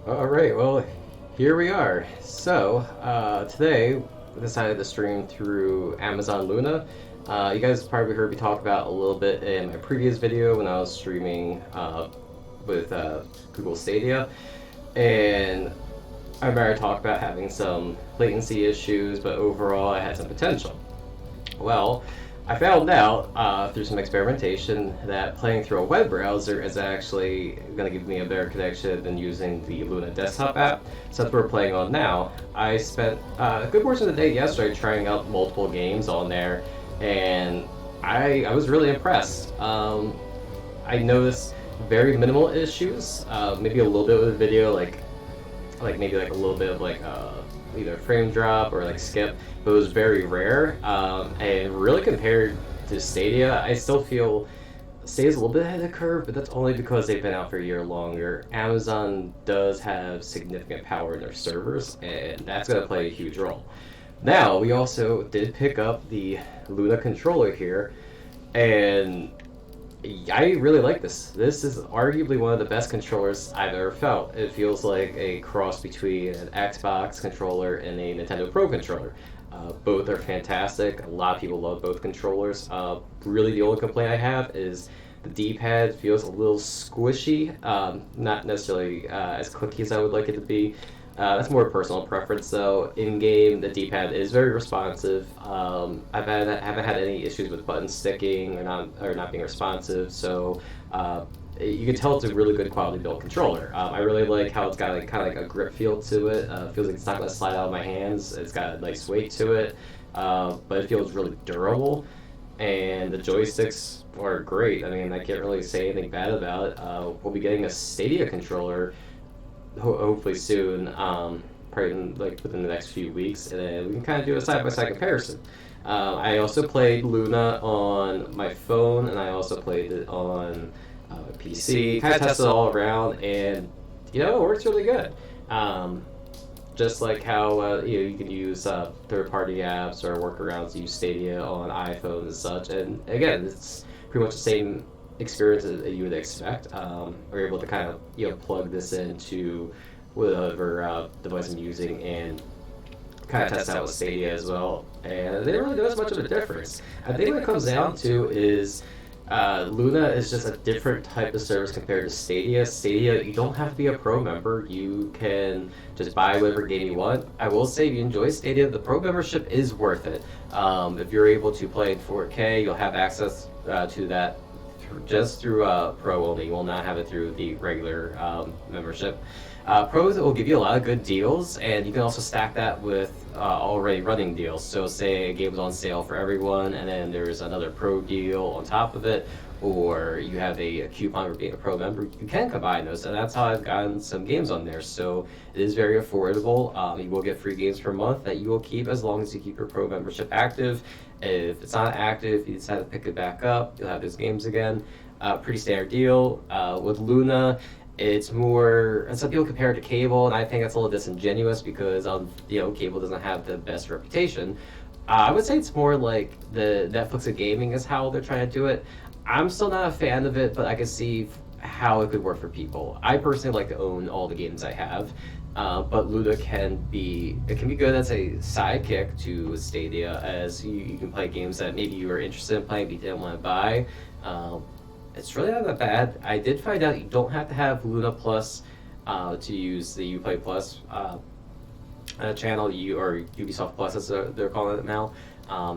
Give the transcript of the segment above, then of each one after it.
All right, well, here we are. So, today we decided to stream through Amazon Luna. You guys probably heard me talk about a little bit in my previous video when I was streaming with Google Stadia. And I remember I talked about having some latency issues, but overall I had some potential. Well, I found out through some experimentation that playing through a web browser is actually going to give me a better connection than using the Luna desktop app. So that's what we're playing on now. I spent a good portion of the day yesterday trying out multiple games on there, and I was really impressed. I noticed very minimal issues, maybe a little bit with the video, like maybe like a little bit of either frame drop or like skip, but it was very rare. And really compared to Stadia, I still feel Stadia's a little bit ahead of the curve, but that's only because they've been out for a year longer. Amazon does have significant power in their servers, and that's going to play a huge role. Now, we also did pick up the Luna controller here, and I really like this. This is arguably one of the best controllers I've ever felt. It feels like a cross between an Xbox controller and a Nintendo Pro controller. Both are fantastic. A lot of people love both controllers. Really, the only complaint I have is the D-pad feels a little squishy. Not necessarily as clicky as I would like it to be. That's more personal preference, though. In game, the D-pad is very responsive. Haven't had any issues with buttons sticking or not being responsive. So you can tell it's a really good quality built controller. I really like how it's got like kind of like a grip feel to it. Feels like it's not going to slide out of my hands. It's got a nice weight to it, but it feels really durable. And the joysticks are great. I mean, I can't really say anything bad about it. We'll be getting a Stadia controller hopefully soon, probably within the next few weeks, and then we can kind of do a side-by-side comparison. I also played Luna on my phone, and I also played it on PC. Kind of tested it all around, and it works really good. Just like how you can use third-party apps or workarounds to use Stadia on iPhone and such. And again, it's pretty much the same experience that you would expect. We're able to kind of plug this into whatever device I'm using and kind of test out with Stadia as well. And they don't really notice much of a difference. I think what it comes down to is Luna is just a different type of service compared to Stadia. Stadia, you don't have to be a Pro member. You can just buy whatever game you want. I will say, if you enjoy Stadia, the Pro membership is worth it. If you're able to play in 4K, you'll have access to that just through Pro only. You will not have it through the regular membership. Pros will give you a lot of good deals, and you can also stack that with already running deals. So say a game is on sale for everyone, and then there's another Pro deal on top of it, or you have a coupon for being a Pro member. You can combine those, and that's how I've gotten some games on there. So it is very affordable. You will get free games per month that you will keep as long as you keep your Pro membership active. If it's not active, you decide to pick it back up, you'll have those games again. Pretty standard deal. With Luna, it's more, and some people compare it to cable, and I think that's a little disingenuous because cable doesn't have the best reputation. I would say it's more like the Netflix of gaming is how they're trying to do it. I'm still not a fan of it, but I can see how it could work for people. I personally like to own all the games I have, but Luna can be good as a sidekick to Stadia, as you can play games that maybe you were interested in playing but you didn't want to buy. It's really not that bad. I did find out you don't have to have Luna Plus to use the Uplay Plus channel, or Ubisoft Plus as they're calling it now.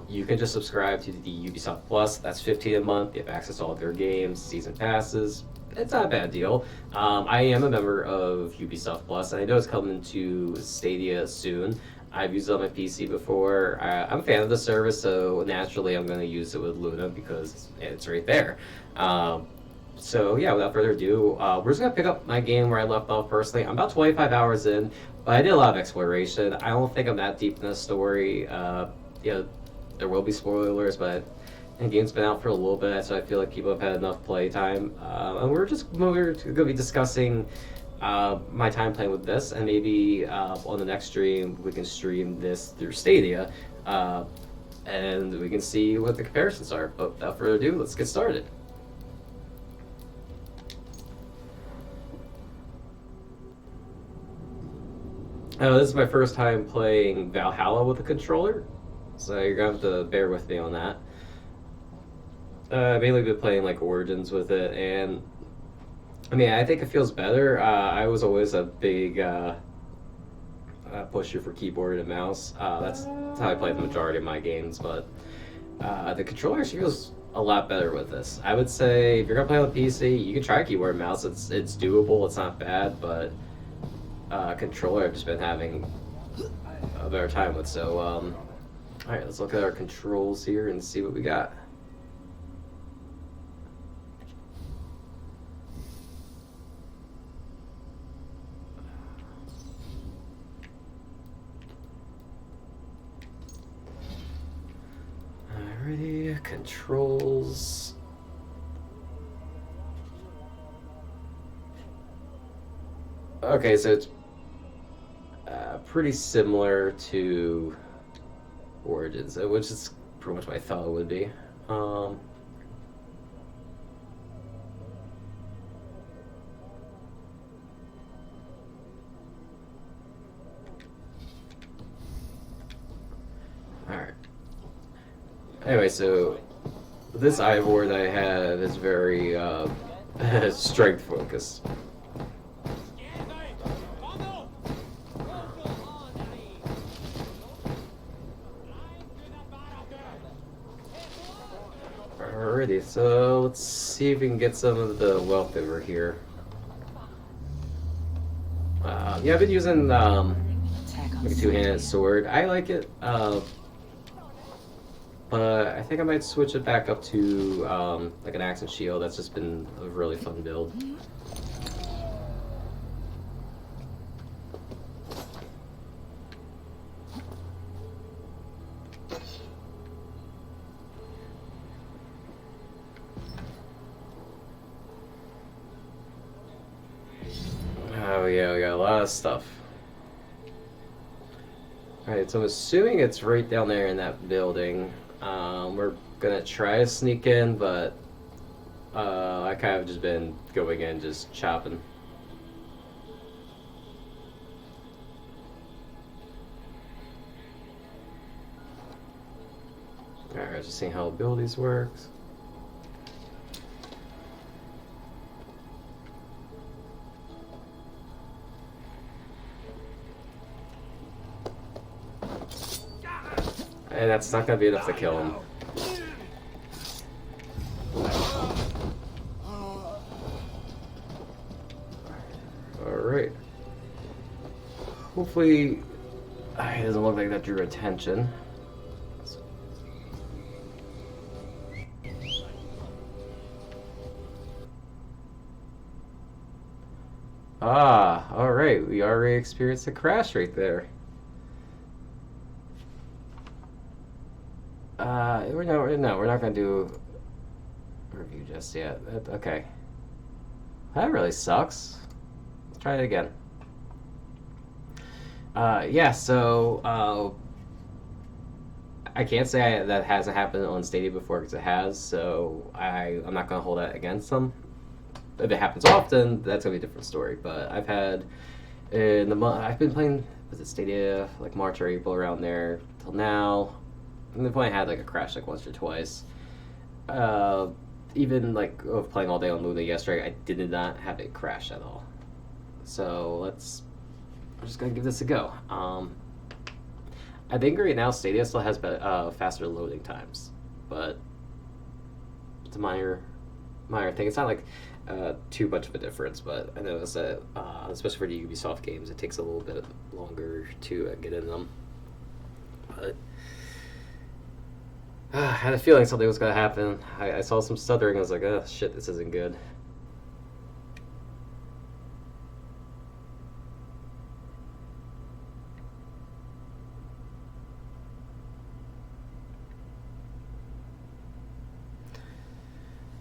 You can just subscribe to the Ubisoft Plus. That's $15 a month. You have access to all of their games, season passes. It's not a bad deal. I am a member of Ubisoft Plus, and I know it's coming to Stadia soon. I've used it on my PC before. I'm a fan of the service, so naturally I'm going to use it with Luna because it's right there. So yeah, without further ado, we're just going to pick up my game where I left off personally. I'm about 25 hours in, but I did a lot of exploration. I don't think I'm that deep in the story. There will be spoilers, but the game's been out for a little bit, so I feel like people have had enough play time. And we're going to be discussing my time playing with this, and maybe on the next stream we can stream this through Stadia, and we can see what the comparisons are. But without further ado, let's get started. This is my first time playing Valhalla with a controller, so you're gonna have to bear with me on that. I've mainly been playing like Origins with it, and I mean, I think it feels better. I was always a big pusher for keyboard and mouse. That's how I play the majority of my games, but the controller feels a lot better with this. I would say if you're gonna play on PC, you can try keyboard and mouse. It's doable. It's not bad, but controller I've just been having a better time with. So, all right, let's look at our controls here and see what we got. Alrighty, controls. Okay, so it's pretty similar to Origins, which is pretty much what I thought it would be. Um, all right. Anyway, so this Ivor that I have is very strength focused. Alrighty, so let's see if we can get some of the wealth over here. Yeah, I've been using like a two-handed sword. I like it, but I think I might switch it back up to like an axe and shield. That's just been a really fun build. Oh yeah, we got a lot of stuff. Alright, so I'm assuming it's right down there in that building. We're gonna try to sneak in, but I kind of just been going in, just chopping. Alright, just seeing how abilities works. And that's not gonna be enough to kill him. Alright. Hopefully, it doesn't look like that drew attention. Ah, alright. We already experienced a crash right there. We're not gonna do a review just yet. Okay. That really sucks. Let's try it again. Yeah, so I can't say that hasn't happened on Stadia before because it has, so I'm not gonna hold that against them. If it happens often, that's gonna be a different story. But I've had in the month I've been playing, was it Stadia, like March or April, around there till now. And they've only had like a crash like once or twice. Even like playing all day on Luna yesterday, I did not have it crash at all. So I'm just gonna give this a go. I think right now Stadia still has faster loading times, but it's a minor thing. It's not like too much of a difference, but I noticed that especially for the Ubisoft games, it takes a little bit longer to get in them. But I had a feeling something was going to happen. I saw some stuttering. I was like, oh, shit, this isn't good.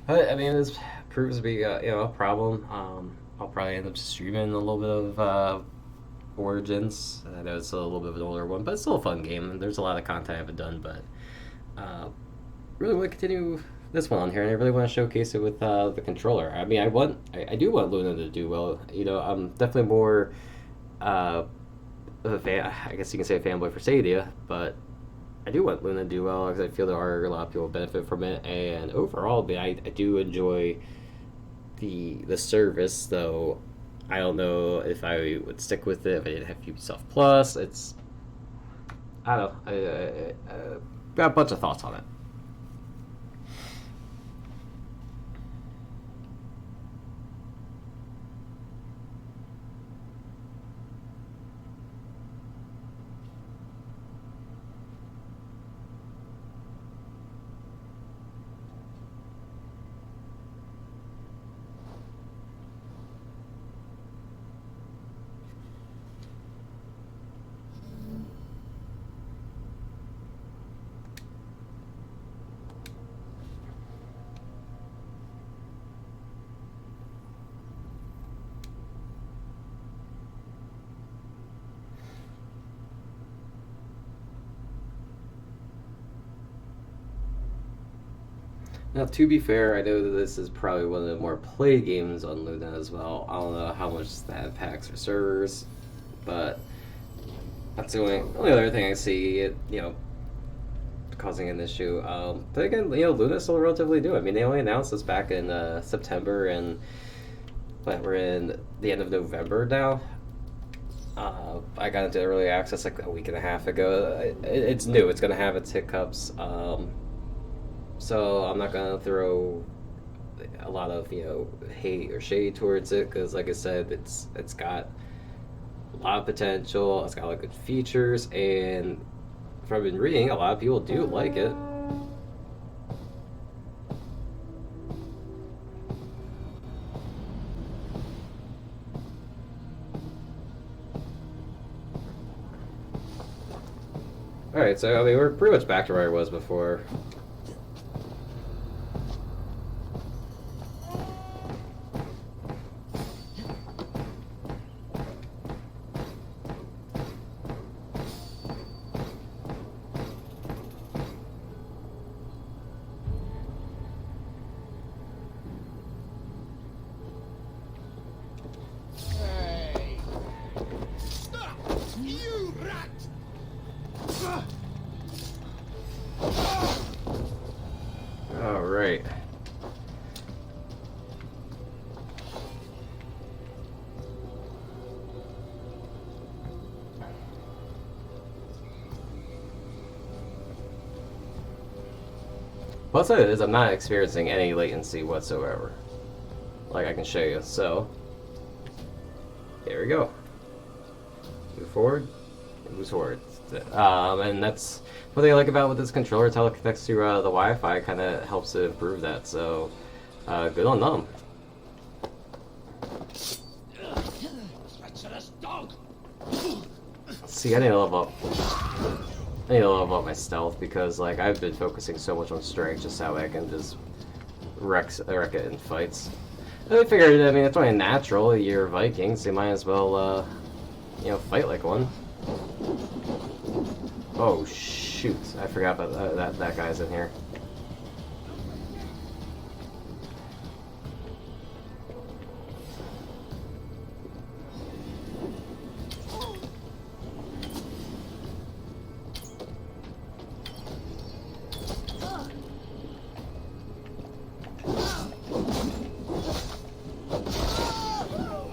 But, I mean, this proves to be a problem. I'll probably end up streaming a little bit of Origins. I know it's a little bit of an older one, but it's still a fun game. There's a lot of content I haven't done, but really want to continue this one on here, and I really want to showcase it with the controller. I mean, I do want Luna to do well. I'm definitely more a fan, I guess you can say a fanboy for Stadia, but I do want Luna to do well because I feel there are a lot of people benefit from it, and overall, I do enjoy the service. Though I don't know if I would stick with it if I didn't have Ubisoft Plus. It's I don't know. I got a bunch of thoughts on it. Now, to be fair, I know that this is probably one of the more played games on Luna as well. I don't know how much that impacts for servers, but that's the only other thing I see it, causing an issue. But again, Luna's still relatively new. I mean, they only announced this back in September, and but we're in the end of November now. I got into early access like a week and a half ago. It's new. It's going to have its hiccups. So I'm not gonna throw a lot of hate or shade towards it because, like I said, it's got a lot of potential. It's got a lot of good features, and from I've been reading, a lot of people do like it. All right, so I mean we're pretty much back to where I was before. All right. Plus, it is I'm not experiencing any latency whatsoever. Like I can show you. So, here we go. Move forward. Move forward. And that's what they like about with this controller. It's how it connects to the Wi-Fi. Kind of helps to improve that. So, good on them. See, I need to level up. I need to level up my stealth because, like, I've been focusing so much on strength, just how I can just wreck it in fights. And I figured, I mean, it's only natural. You're Vikings, so you might as well, fight like one. Oh shoot! I forgot about that guy's in here.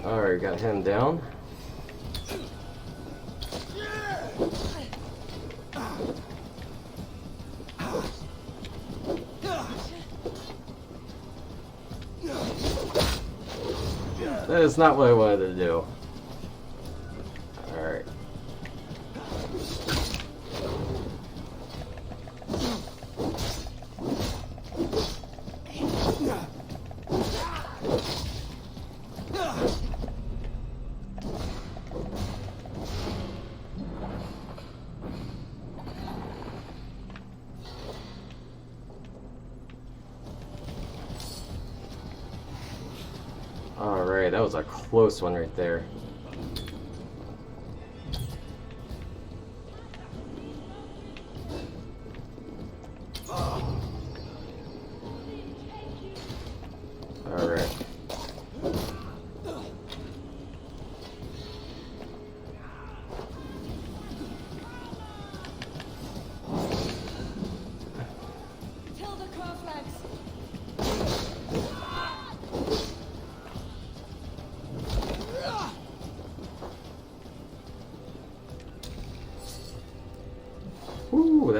Alright, got him down. That is not what I wanted to do. Alright. Alright, that was a close one right there. Alright.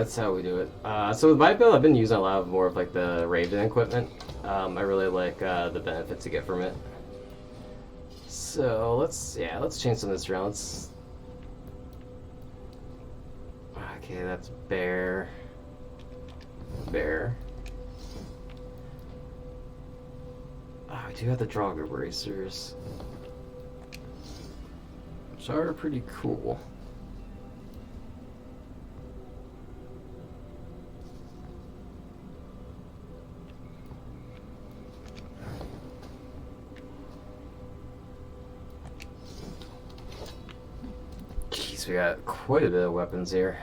that's how we do it. So with my build, I've been using a lot of more of like the Raven equipment. I really like the benefits you get from it. So let's change some of this around. Okay, that's bear. Bear. Oh, I do have the Draugr bracers, which are pretty cool. Jeez, we got quite a bit of weapons here.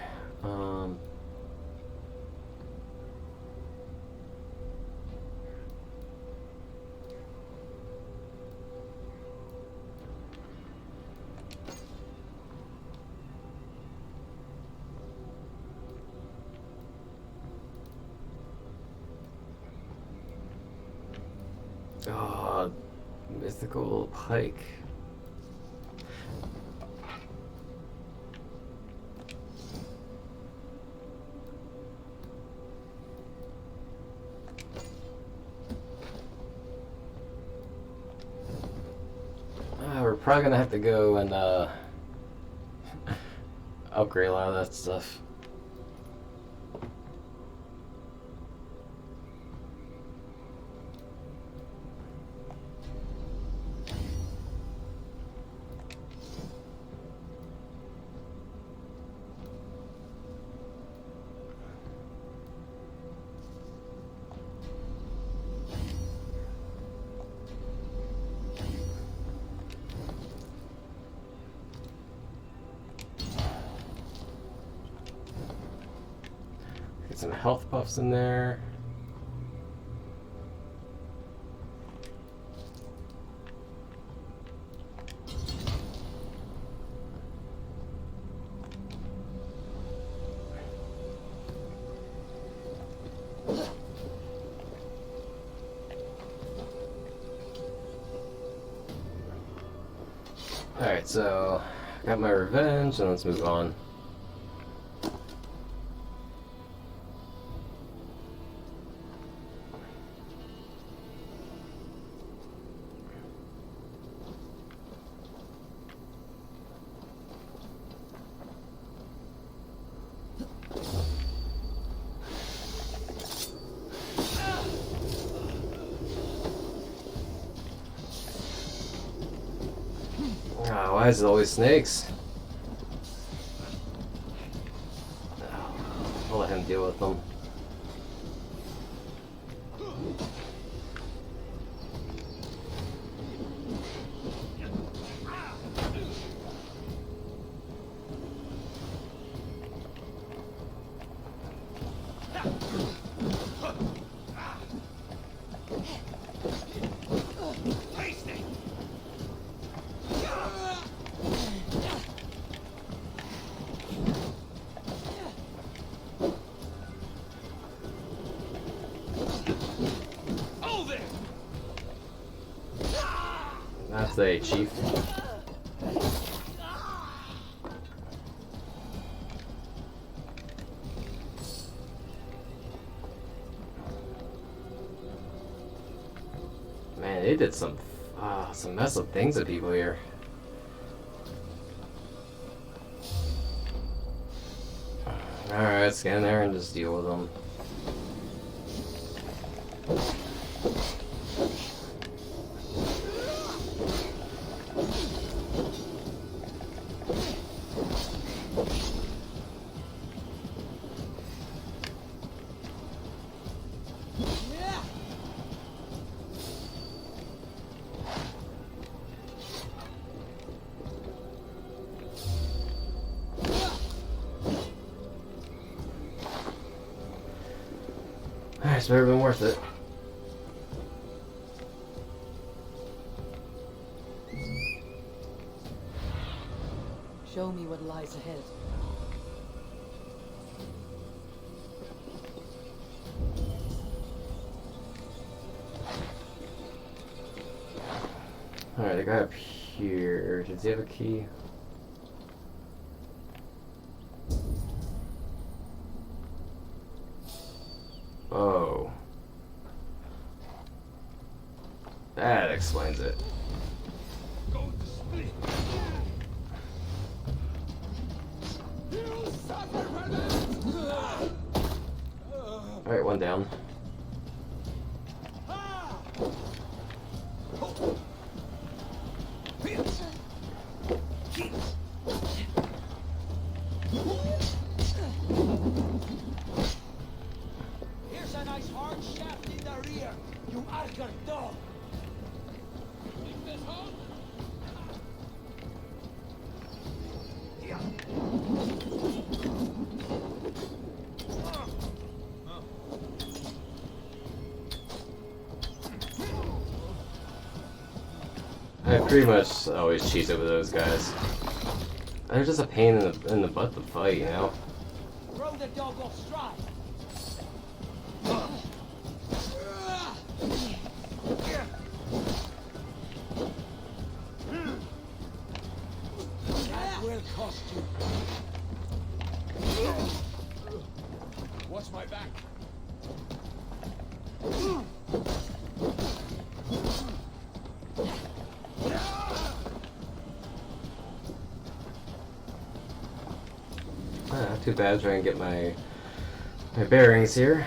Oh, mythical pike. We're probably gonna have to go and upgrade a lot of that stuff. Get some health buffs in there. Alright, so got my revenge, and let's move on. Oh, why is it always snakes? I'll let him deal with them. That's a chief. Man, they did some messed up things to people here. Alright, let's get in there and just deal with them. It's never been worth it. Show me what lies ahead. Alright, the guy up here. Does he have a key? That explains it. Alright, one down. Here's a nice hard shaft in the rear, you archer dog. Is this home? I pretty much always cheese over those guys. They're just a pain in the butt to fight, you know? Throw the dog off stride. That will cost you. Watch my back. Not too bad trying to get my bearings here.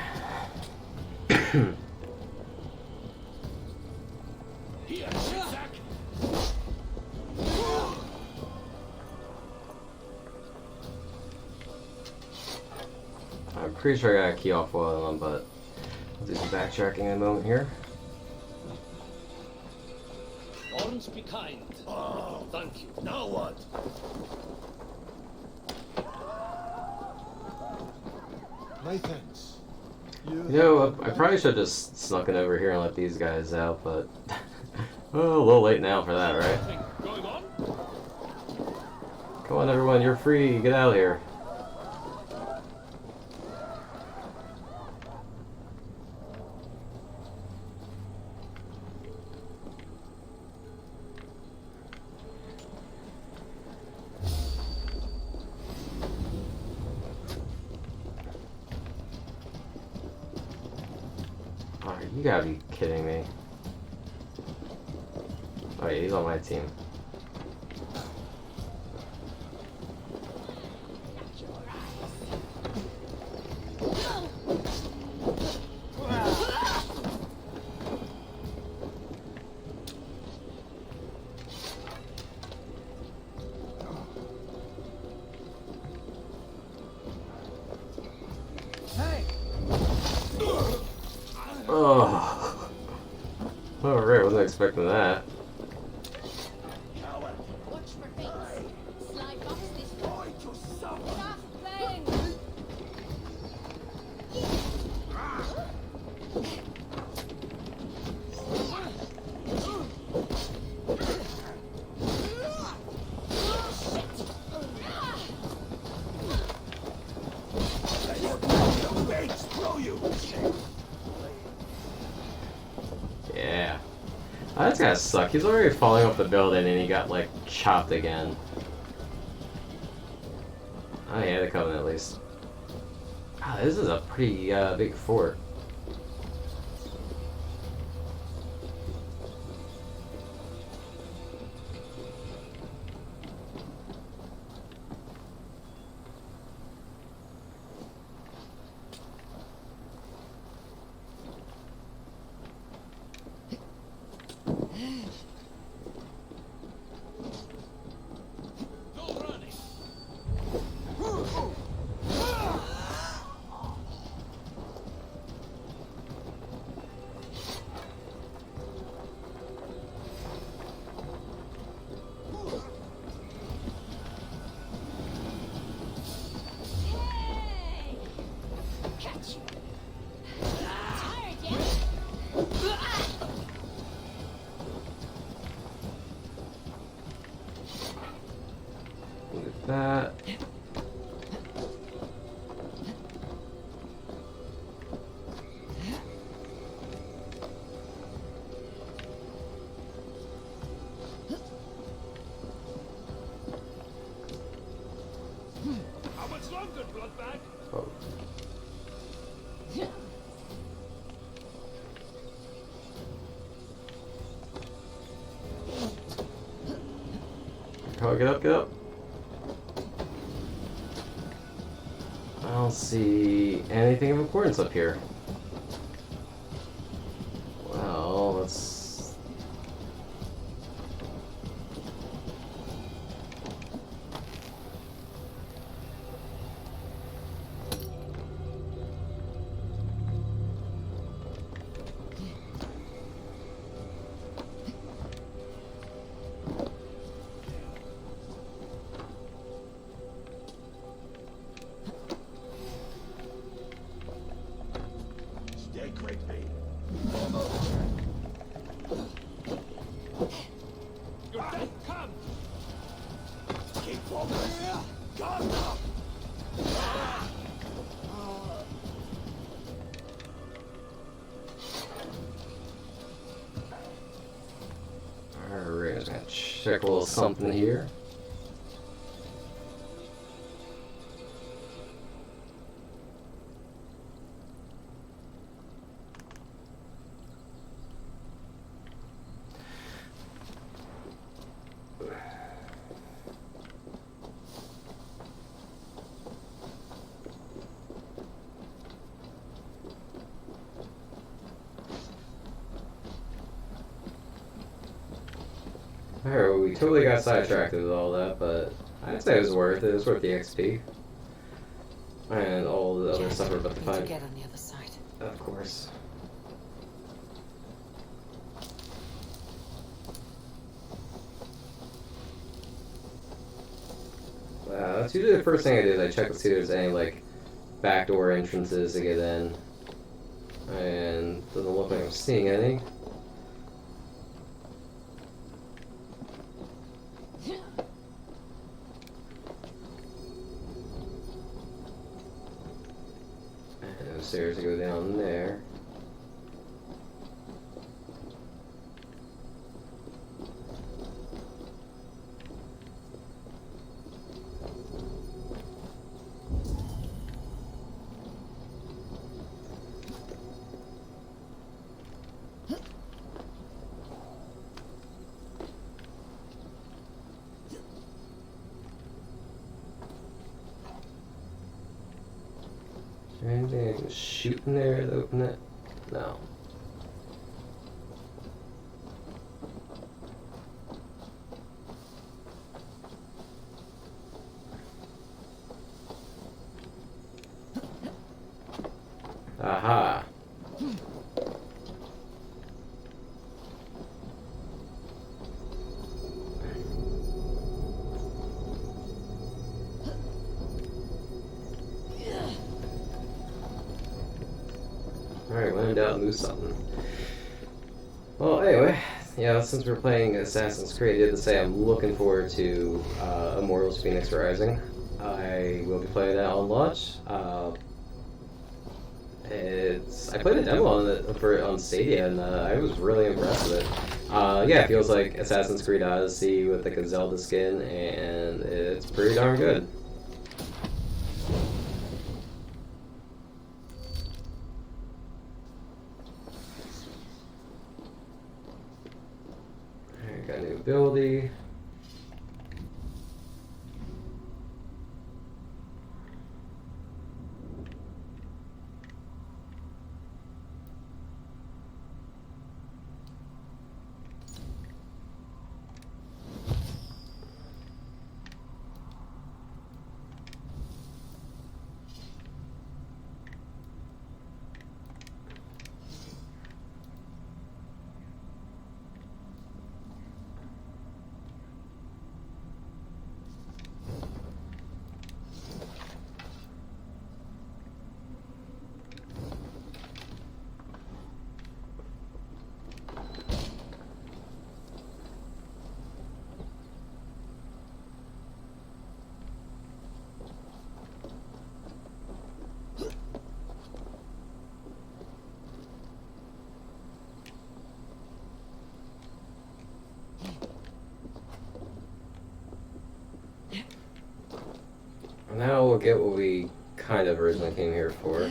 Here, Zach. I'm pretty sure I got a key off one of them, but I'll do some backtracking in a moment here. Always be kind. Oh, thank you. Now what? My thanks. You know, I probably should have just snuck in over here and let these guys out, but oh, a little late now for that, right? Anything going on? Come on, everyone, you're free. Get out of here. Oh, you gotta be kidding me. Oh yeah, he's on my team. Hey! Oh. Alright, wasn't expecting that. Coward! Watch for fates. Slide box this way. Going to suffer! Stop playing! Throw you! Yeah. Oh, that's gotta suck. He's already falling off the building and he got, like, chopped again. Oh yeah, the Covenant at least. Wow, this is a pretty big fort. No running. Hey! Catch you! Tired yet? Look at that. How much longer, bloodbag? Oh. Oh, get up, get up. I don't see anything of importance up here. Well, let's... Stay quickly. Your death comes! Keep focused. Guard up. Alright, just gonna check a little something here. Alright, we totally got sidetracked with all that, but I'd say it was worth it. It was worth the XP. And all the other stuff we're about to Need to find. get on the other side. Of course. That's usually the first thing I do is I check to see if there's any, like, backdoor entrances to get in. And doesn't look like I'm seeing any. And there's stairs to go down there. Is there anything I can shoot in there to open it? No. Aha. Alright, when in doubt, lose something. Well, anyway, yeah, since we're playing Assassin's Creed, I did to say I'm looking forward to Immortals Phoenix Rising. I will be playing that on launch. I played a demo for it on Stadia, and I was really impressed with it. Yeah, it feels like Assassin's Creed Odyssey with like a Zelda skin, and it's pretty darn good. Alright, got a new ability. Now we'll get what we kind of originally came here for. I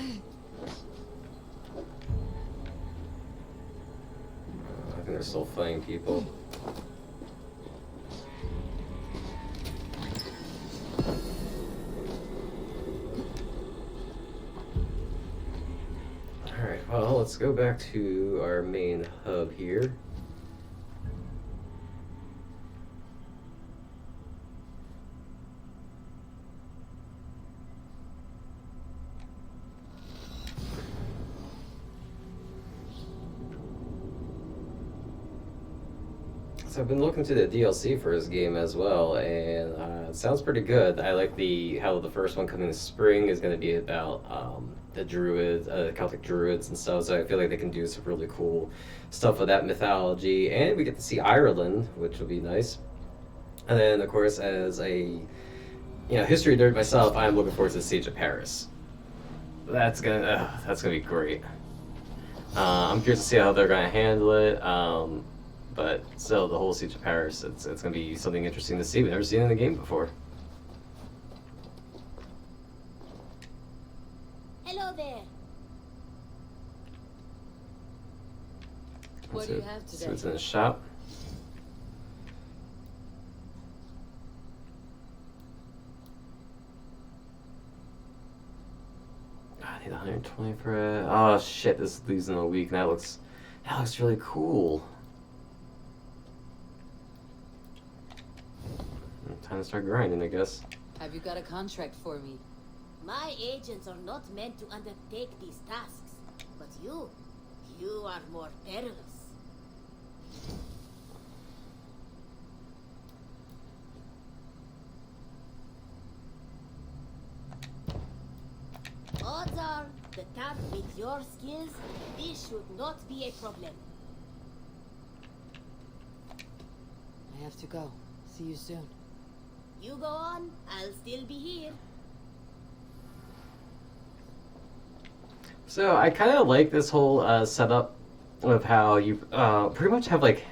think they're still fighting people. let's go back to our main hub here. So I've been looking to the DLC for this game as well, and it sounds pretty good. I like how the first one coming this spring is going to be about the druids, Celtic druids and stuff. So I feel like they can do some really cool stuff with that mythology, and we get to see Ireland, which will be nice. And then, of course, as a history nerd myself, I'm looking forward to the Siege of Paris. That's gonna be great. I'm curious to see how they're gonna handle it. But still, the whole Siege of Paris, it's going to be something interesting to see. We've never seen it in the game before. Hello there. What do you have See today? what's in the shop. I need 120 for it. Oh shit, this is losing a week. That looks really cool. Time to start grinding, I guess. Have you got a contract for me? My agents are not meant to undertake these tasks, but you are more perilous. Odds are that with your skills, this should not be a problem. I have to go. See you soon. You go on, I'll still be here. So I kind of like this whole setup of how you pretty much have get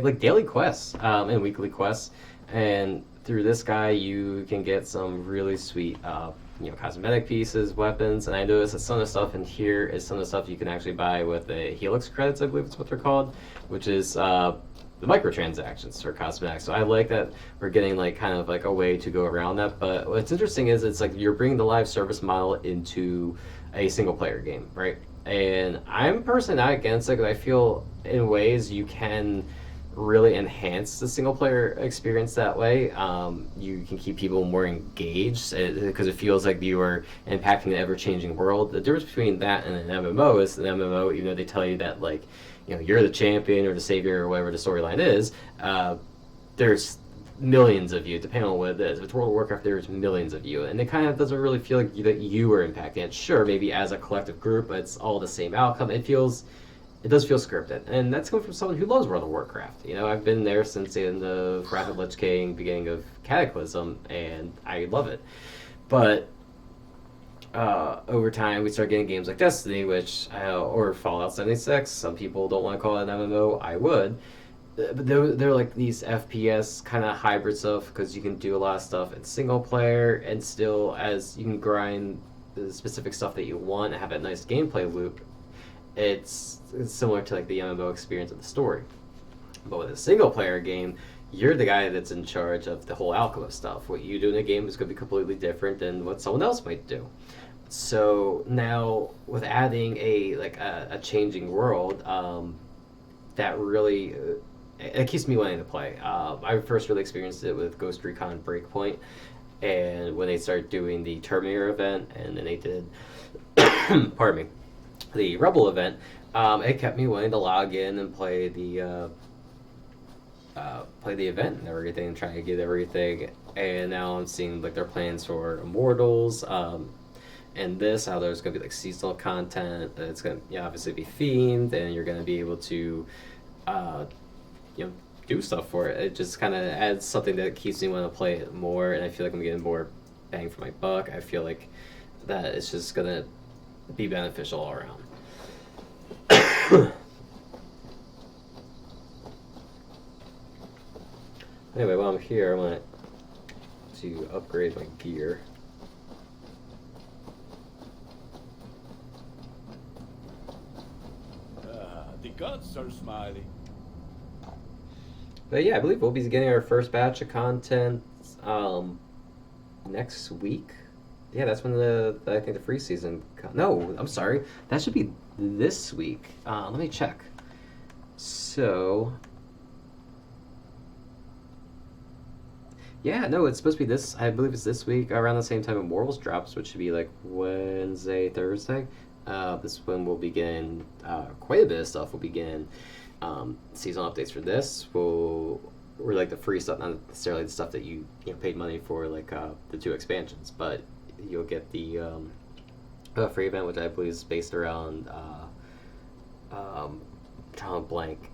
like daily quests and weekly quests, and through this guy you can get some really sweet cosmetic pieces, weapons, and I noticed that some of the stuff in here is some of the stuff you can actually buy with the Helix credits, I believe it's what they're called, which is the microtransactions for cosmetics. So I like that we're getting kind of a way to go around that. But what's interesting is it's like you're bringing the live service model into a single player game, right? And I'm personally not against it because I feel in ways you can really enhance the single player experience that way. You can keep people more engaged because it feels like you are impacting an ever-changing world. The difference between that and an MMO is an MMO, even though they tell you that you're the champion or the savior or whatever the storyline is, there's millions of you, depending on what it is. If it's World of Warcraft, there's millions of you, and it kind of doesn't really feel like that you are impacting it. Sure, maybe as a collective group, it's all the same outcome. It does feel scripted, and that's coming from someone who loves World of Warcraft. I've been there since the end of Wrath of Lich King, beginning of Cataclysm, and I love it. But over time, we start getting games like Destiny, or Fallout 76. Some people don't want to call it an MMO. I would. But they're like these FPS kind of hybrid stuff because you can do a lot of stuff in single player, and still as you can grind the specific stuff that you want and have a nice gameplay loop. It's similar to the MMO experience of the story. But with a single player game, you're the guy that's in charge of the whole outcome of stuff. What you do in a game is going to be completely different than what someone else might do. So now with adding a changing world, that really it keeps me wanting to play. I first really experienced it with Ghost Recon Breakpoint, and when they started doing the Terminator event, and then they did, pardon me, the Rebel event, it kept me wanting to log in and play the event and everything, and try to get everything. And now I'm seeing their plans for Immortals, and how there's going to be seasonal content. It's going to obviously be themed, and you're going to be able to do stuff for it. It just kind of adds something that keeps me want to play it more, and I feel like I'm getting more bang for my buck. I feel like that it's just going to be beneficial all around. Anyway, while I'm here, I want to upgrade my gear. The gods are smiling. But yeah, I believe we'll be getting our first batch of content next week. Yeah, that's when I think the free season. No, I'm sorry. That should be this week. Let me check. So, yeah, no, it's supposed to be this. I believe it's this week around the same time Immortals drops, which should be like Wednesday, Thursday. This one will begin. Quite a bit of stuff will begin. Seasonal updates for this will, or like the free stuff, not necessarily the stuff that you paid money for, like the 2 expansions, but you'll get the free event, which I believe is based around drawing a blank,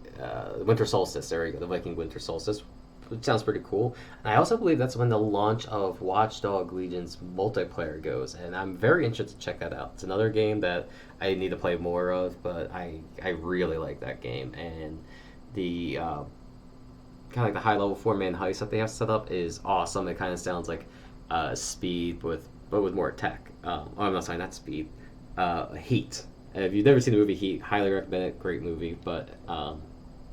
Winter Solstice. There we go, the Viking Winter Solstice, which sounds pretty cool. And I also believe that's when the launch of Watchdog Legion's multiplayer goes, and I'm very interested to check that out. It's another game that I need to play more of, but I really like that game, and the kind of like the high level 4-man heist that they have set up is awesome. It kind of sounds like Speed but with more tech. Oh, I'm not saying that's Speed. Heat. If you've never seen the movie Heat, highly recommend it. Great movie, but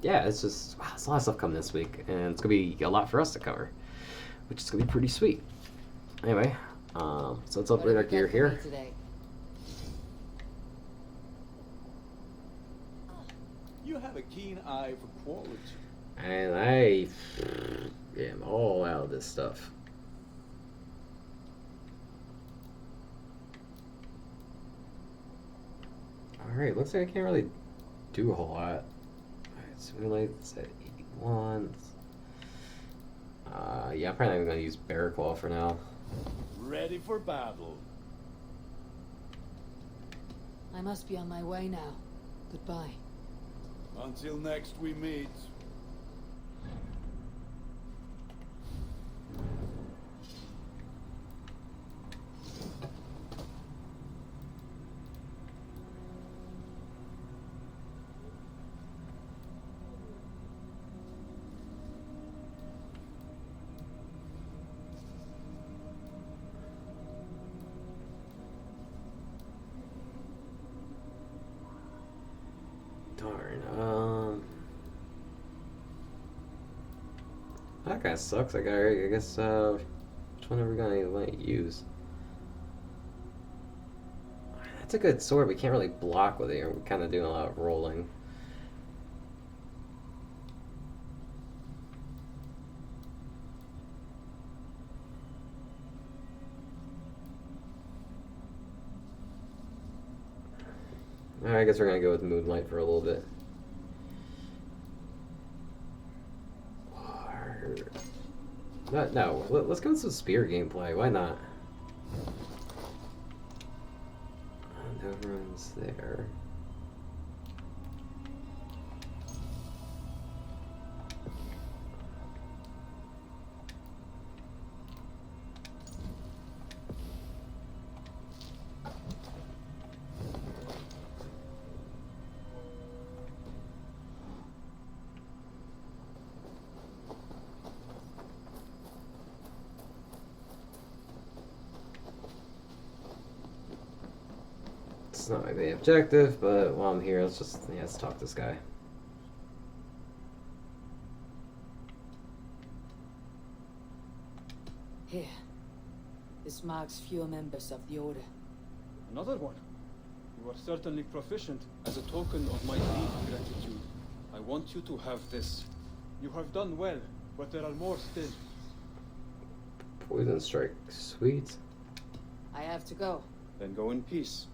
yeah, it's just it's a lot of stuff coming this week, and it's gonna be a lot for us to cover, which is gonna be pretty sweet. Anyway, so let's upgrade our gear here. You have a keen eye for quality. And I am all out of this stuff. Alright, looks like I can't really do a whole lot. Alright, so it's at 81. Yeah, I'm probably not going to use Bear Claw for now. Ready for battle. I must be on my way now. Goodbye. Until next we meet. Darn. That kind of sucks. I guess, which one are we going to let it use? That's a good sword, but we can't really block with it. We're kind of doing a lot of rolling. Alright, I guess we're going to go with Moonlight for a little bit. No, let's go with some spear gameplay. Why not? No runes there. It's not my main objective, but while I'm here, let's talk to this guy. Here. This marks fewer members of the Order. Another one. You are certainly proficient. As a token of my deep gratitude, I want you to have this. You have done well, but there are more still. Poison Strike. Sweet. I have to go. Then go in peace.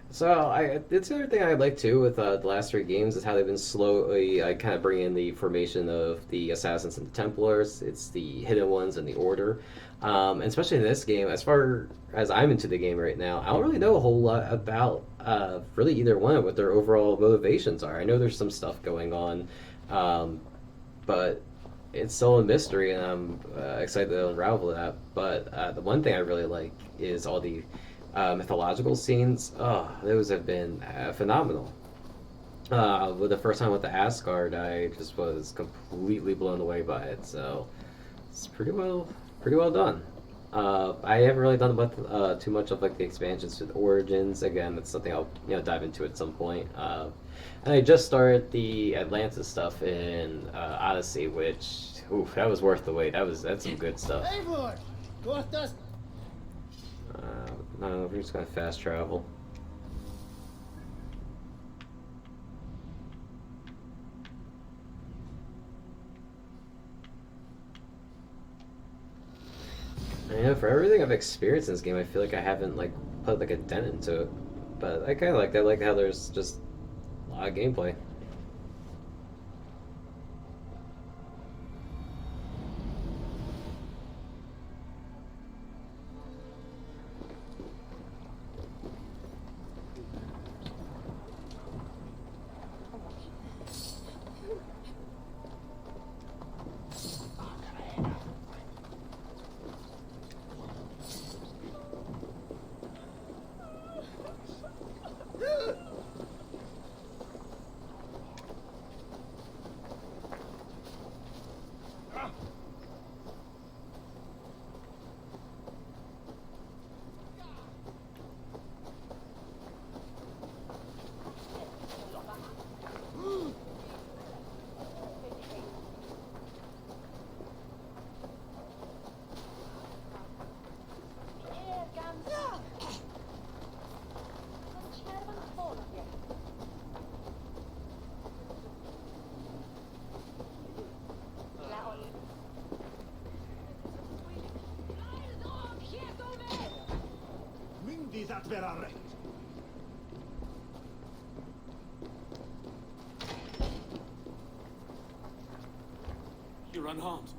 So it's the other thing I like too with the last 3 games is how they've been slowly kind of bringing in the formation of the Assassins and the Templars. It's the Hidden Ones and the Order, and especially in this game. As far as I'm into the game right now, I don't really know a whole lot about really either one, what their overall motivations are. I know there's some stuff going on, but it's still a mystery, and I'm excited to unravel that. But the one thing I really like is all the mythological scenes. Oh, those have been phenomenal. With the first time with the Asgard, I just was completely blown away by it. So it's pretty well done. I haven't really done with too much of like the expansions with Origins. Again, that's something I'll dive into at some point. And I just started the Atlantis stuff in Odyssey, which that was worth the wait. That's some good stuff. No, we're just gonna fast travel. know, for everything I've experienced in this game, I feel like I haven't like put like a dent into it. But I kind of like that. I like how there's just a lot of gameplay. You're unharmed.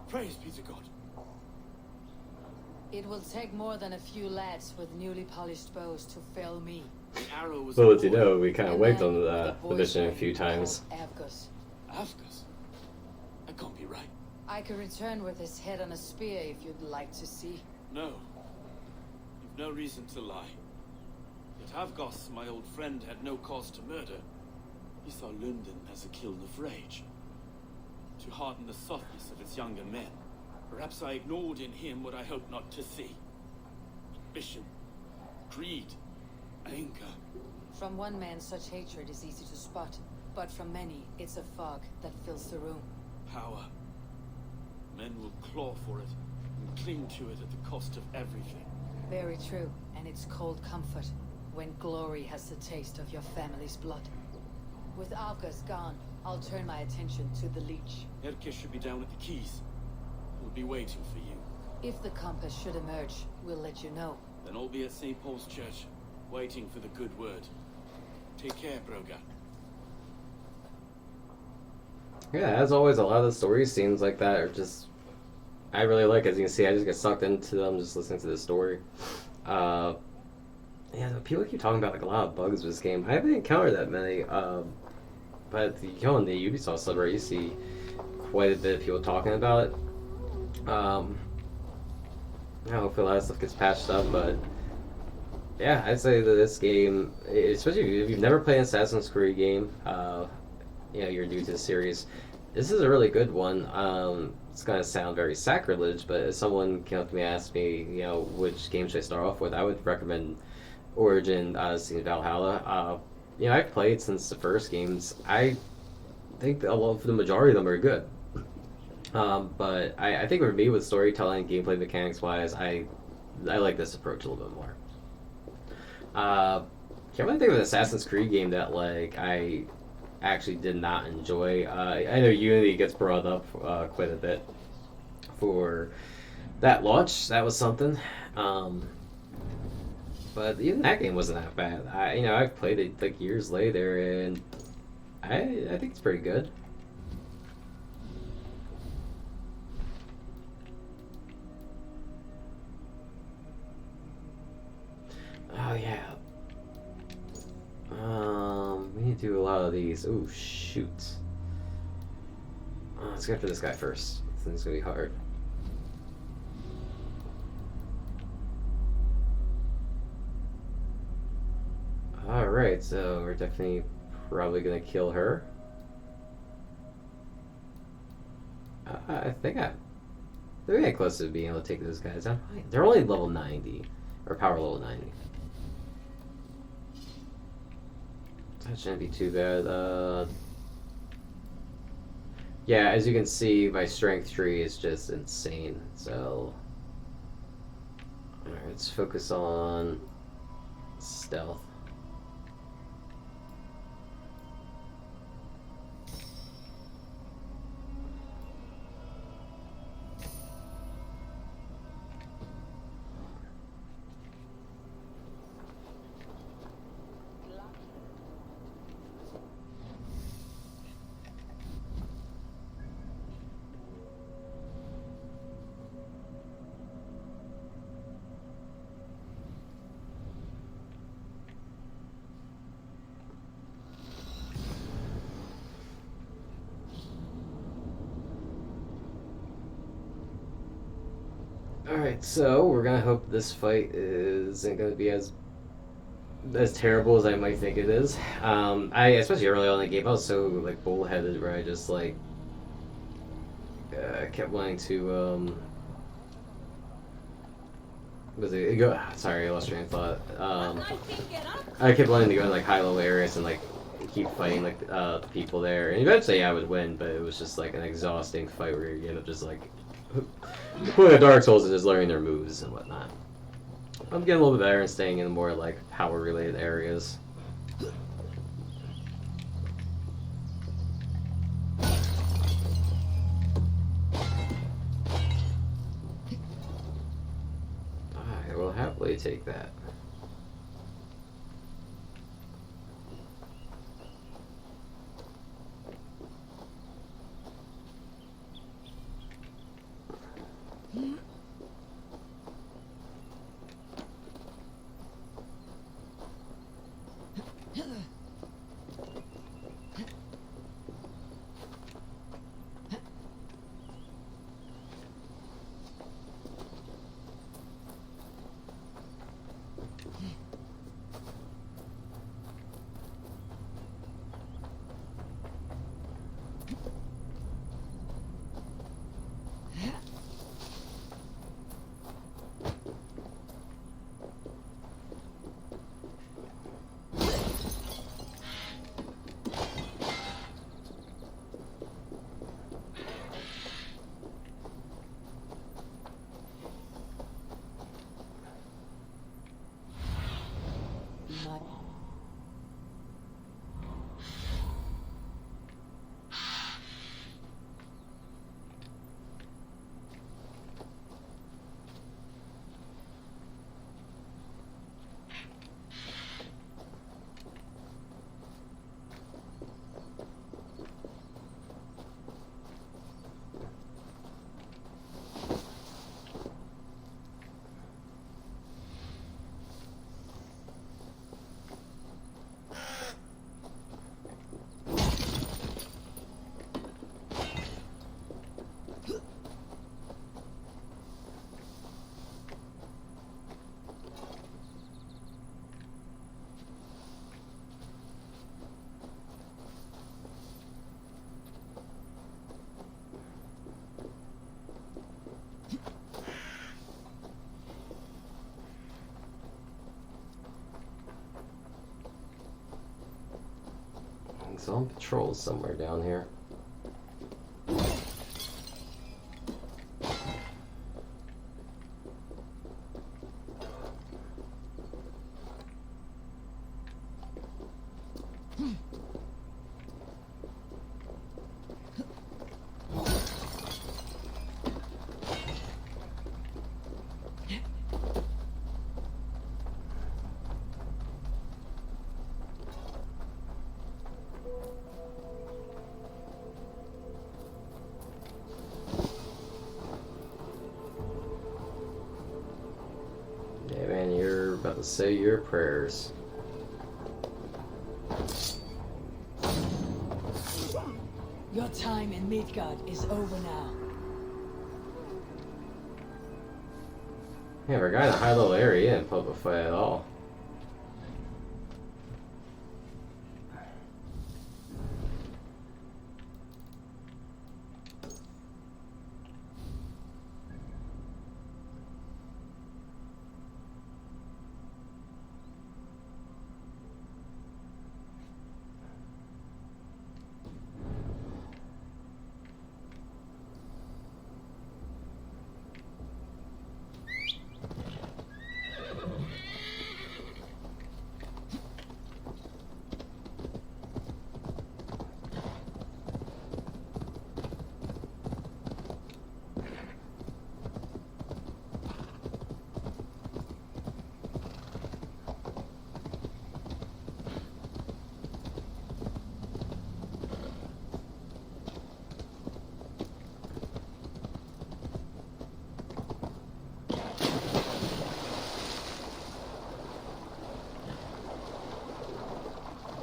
Praise be to God. It will take more than a few lads with newly polished bows to fell me. The arrow was Well, a as you boy. know, we kind of A wiped man on with a the mission a boy's few name times. called Avgus. Avgus? That can't be right. I could return with his head on a spear if you'd like to see. No. You've no reason to lie. Yet Avgos, my old friend, had no cause to murder. He saw London as a kiln of rage. To harden the softness of its younger men. Perhaps I ignored in him what I hoped not to see. Ambition, greed, anger. From one man, such hatred is easy to spot, but from many, it's a fog that fills the room. Power. Men will claw for it and cling to it at the cost of everything. Very true, and it's cold comfort when glory has the taste of your family's blood. With Avgus gone, I'll turn my attention to the Leech. Erke should be down at the keys. He'll be waiting for you. If the compass should emerge, we'll let you know. Then I'll be at St. Paul's Church, waiting for the good word. Take care, Broga. Yeah, as always, a lot of the story scenes like that are just... I really like it. As you can see, I just get sucked into them just listening to the story. Yeah, people keep talking about like a lot of bugs with this game. I haven't encountered that many. But you go on the Ubisoft subreddit, you see quite a bit of people talking about it. Yeah, hopefully a lot of stuff gets patched up, but yeah, I'd say that this game, especially if you've never played an Assassin's Creed game, you know, you're new to the series, this is a really good one. It's gonna sound very sacrilege, but if someone came up to me and asked me, you know, which game should I start off with, I would recommend Origin, Odyssey, and Valhalla. You know, I've played since the first games. I think a lot of the majority of them are good. But I think for me, with storytelling, gameplay mechanics wise, I like this approach a little bit more. Can't really think of an Assassin's Creed game that like I actually did not enjoy. I know Unity gets brought up quite a bit for that launch. That was something. But even that game wasn't that bad. I've played it like years later, and I think it's pretty good. Oh yeah. We need to do a lot of these. Oh shoot. Let's go after this guy first. This thing's gonna be hard. Alright, so we're definitely probably gonna kill her. I think they're getting close to being able to take those guys out. They're only level 90, or power level 90. That shouldn't be too bad. Yeah, as you can see, my strength tree is just insane. So, alright, let's focus on stealth. Alright, so we're gonna hope this fight isn't gonna be as terrible as I might think it is. I especially early on in the game, I was so like bullheaded where I just like kept wanting to was it go? Sorry, I lost train of thought. I kept wanting to go in like high level areas and like keep fighting like the people there, and eventually I would win, but it was just like an exhausting fight where you end up just like playing a Dark Souls and just learning their moves and whatnot. I'm getting a little bit better and staying in more like power related areas. I will happily take that. So I'm patrol somewhere down here. Yeah, man, you're about to say your prayers. Your time in Midgard is over now. Yeah, we're going in a high level area and put up a fight at all.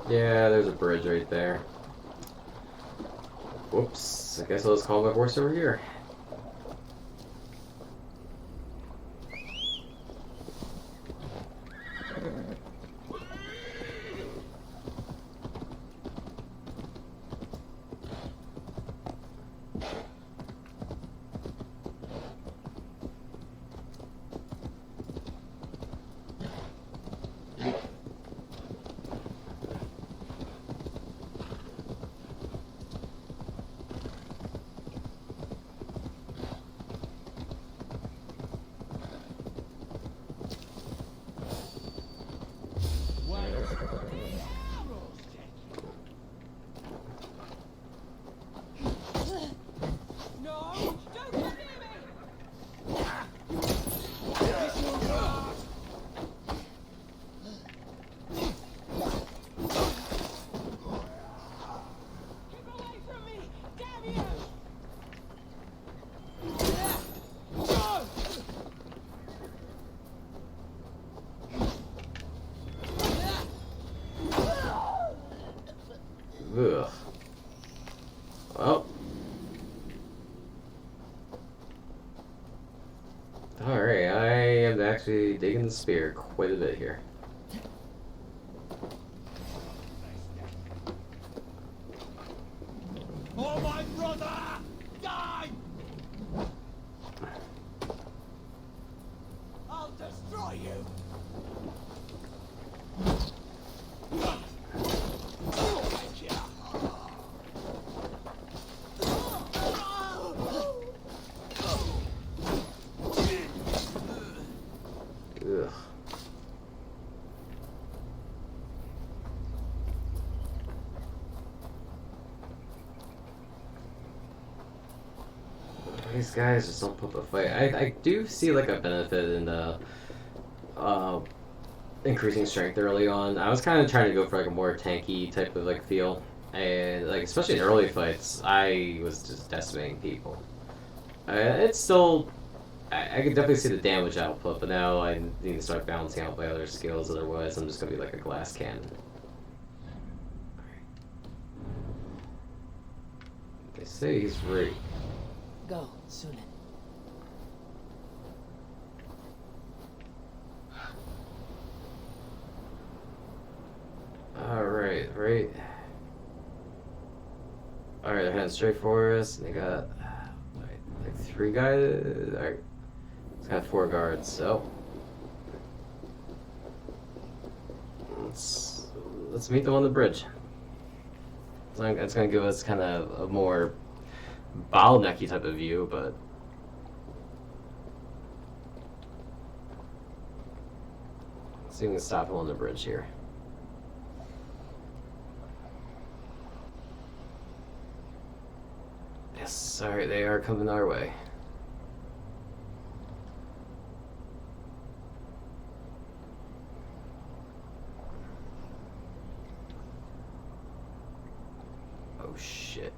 Yeah, there's a bridge right there. Whoops. I guess I'll just call my horse over here. Well. Alright, I am actually digging the spear quite a bit here. Oh, my brother! Die! I'll destroy you! Ugh. These guys just don't put up a fight. I do see like a benefit in the increasing strength early on. I was kind of trying to go for like a more tanky type of like feel, and like especially in early fights, I was just decimating people. It's still, I can definitely see the damage output, but now I need to start balancing out my other skills. Otherwise, I'm just gonna be like a glass cannon. They say he's right. Go, Sunan. Alright, right. Alright, they're heading straight for us. They got like 3 guys. Alright. It's got 4 guards, so let's meet them on the bridge. It's gonna give us kind of a more bottlenecky type of view, but let's see if we can stop him on the bridge here. Yes, sorry, they are coming our way. Oh shit.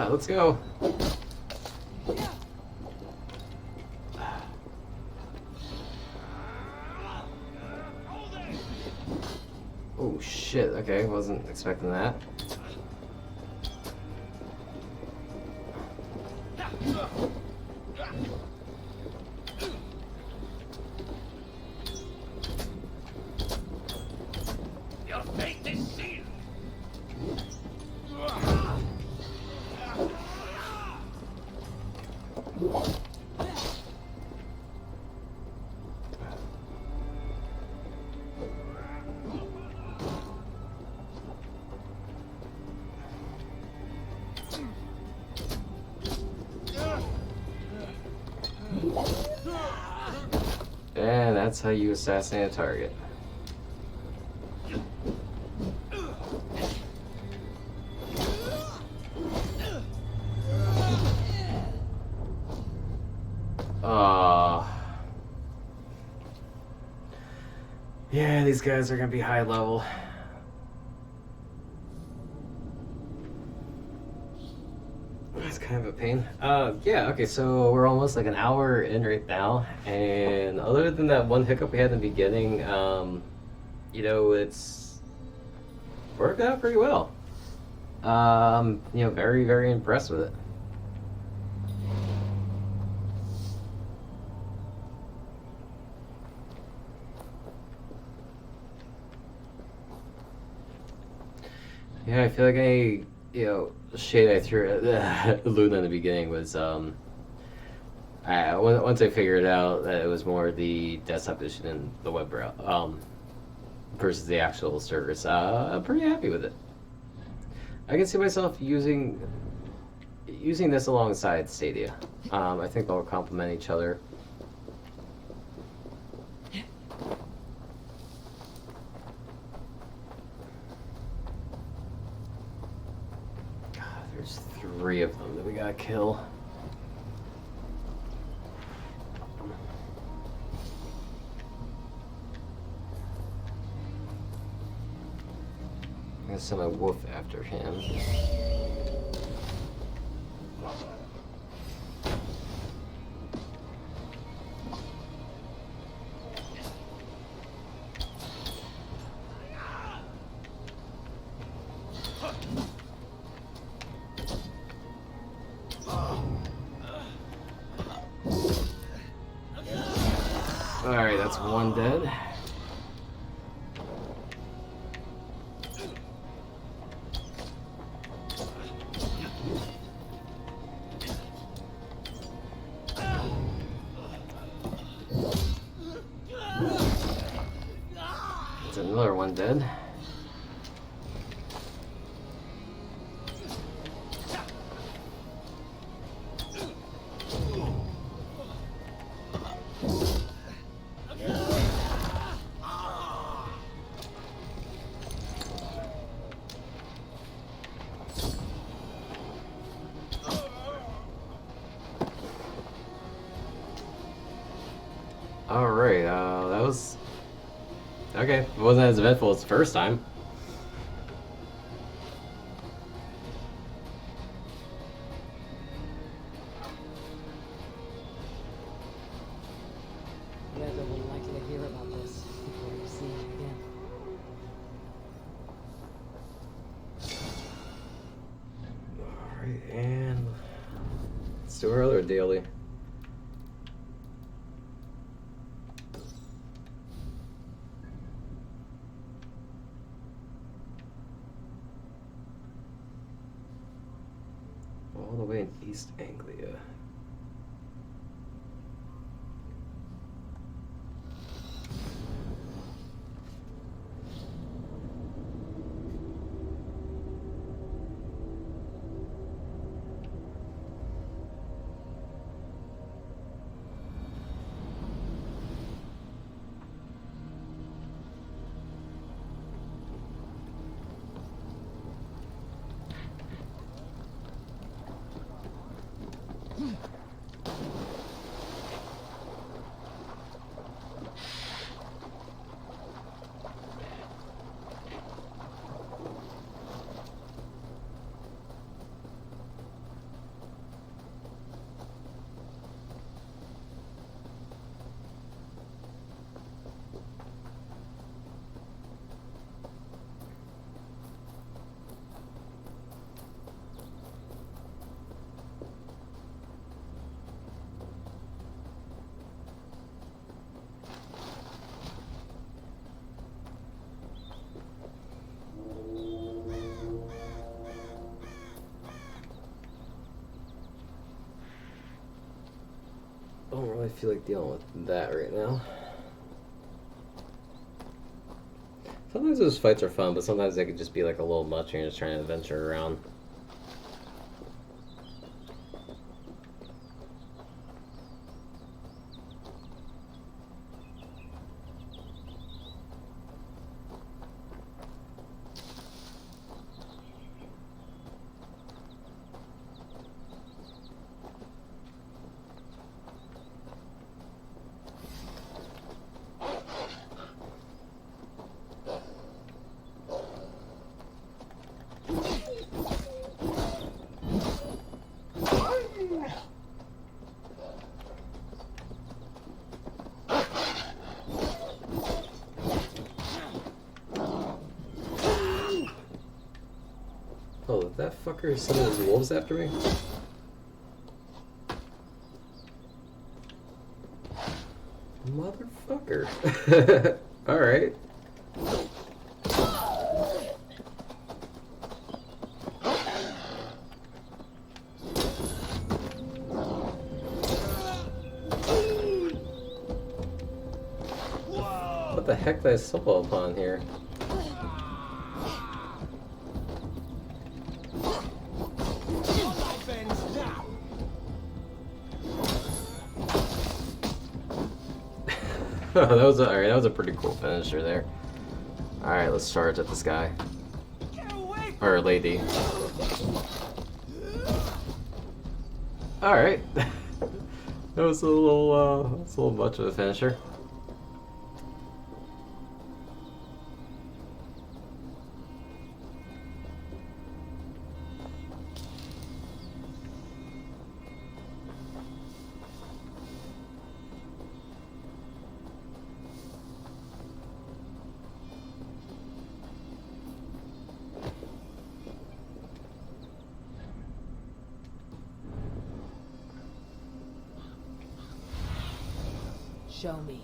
Let's go. Oh shit, okay, wasn't expecting that. Your fate is sealed! And that's how you assassinate a target. Yeah, these guys are gonna be high level. That's kind of a pain. Yeah, okay, so we're almost like an hour in right now, and other than that one hiccup we had in the beginning, you know, it's worked out pretty well. You know, very, very impressed with it. Yeah, I feel like shade I threw at Luna in the beginning was, once I figured out that it was more the desktop edition and the web browser, versus the actual service, I'm pretty happy with it. I can see myself using this alongside Stadia. I think they'll complement each other. There's 3 of them that we gotta kill. gonna send my wolf after him. Alright, that's one dead. That's another one dead. Alright, that was... okay, it wasn't as eventful as the first time. Leather will likely hear about this before you see him again. Alright, and... let's do our other daily. All the way in East Anglia. I don't really feel like dealing with that right now. Sometimes those fights are fun, but sometimes they could just be like a little much and you're just trying to venture around. Oh, that fucker is sending his wolves after me? Motherfucker. Alright. What the heck did I stumble upon here? That was alright. That was a pretty cool finisher there. All right, let's charge at this guy or lady. All right, that was a little much of a finisher. Show me.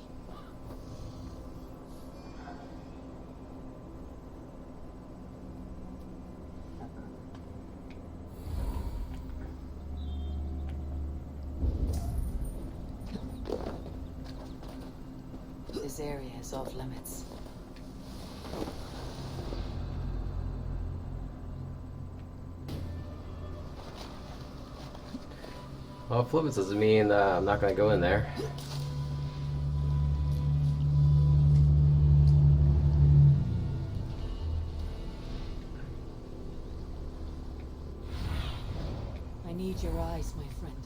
This area is off limits. Well, off limits doesn't mean I'm not gonna go in there. I need your eyes, my friend.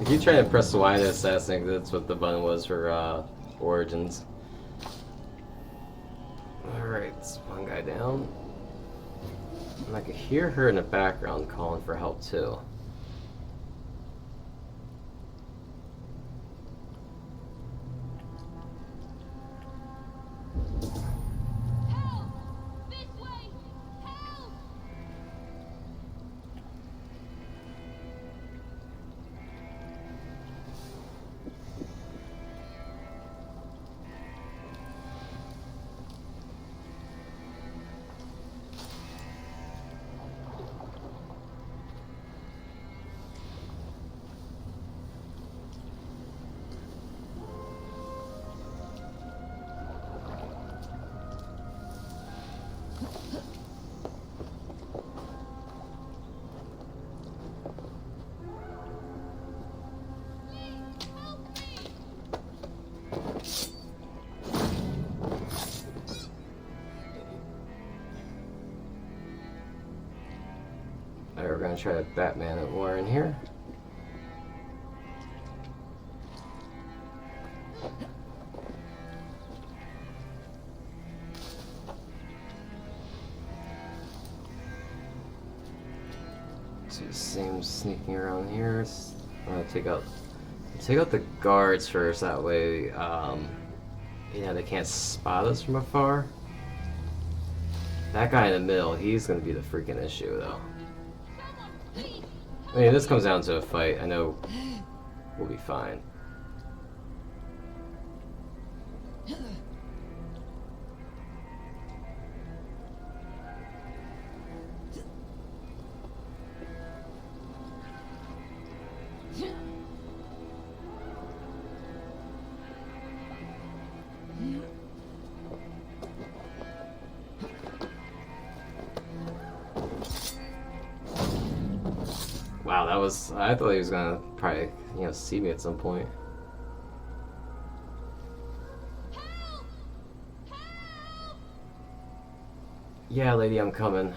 If you try to press Y to assassinate, that's what the button was for Origins. Alright, it's one guy down. And I could hear her in the background calling for help too. Help! This way! Help! Alright, we're gonna try to Batman it more in here. So it seems sneaking around here. I'm gonna take out the guards first. That way, you know, they can't spot us from afar. That guy in the middle, he's gonna be the freaking issue, though. I mean, if this comes down to a fight, I know we'll be fine. Wow, that was... I thought he was gonna probably, you know, see me at some point. Help! Help! Yeah, lady, I'm coming.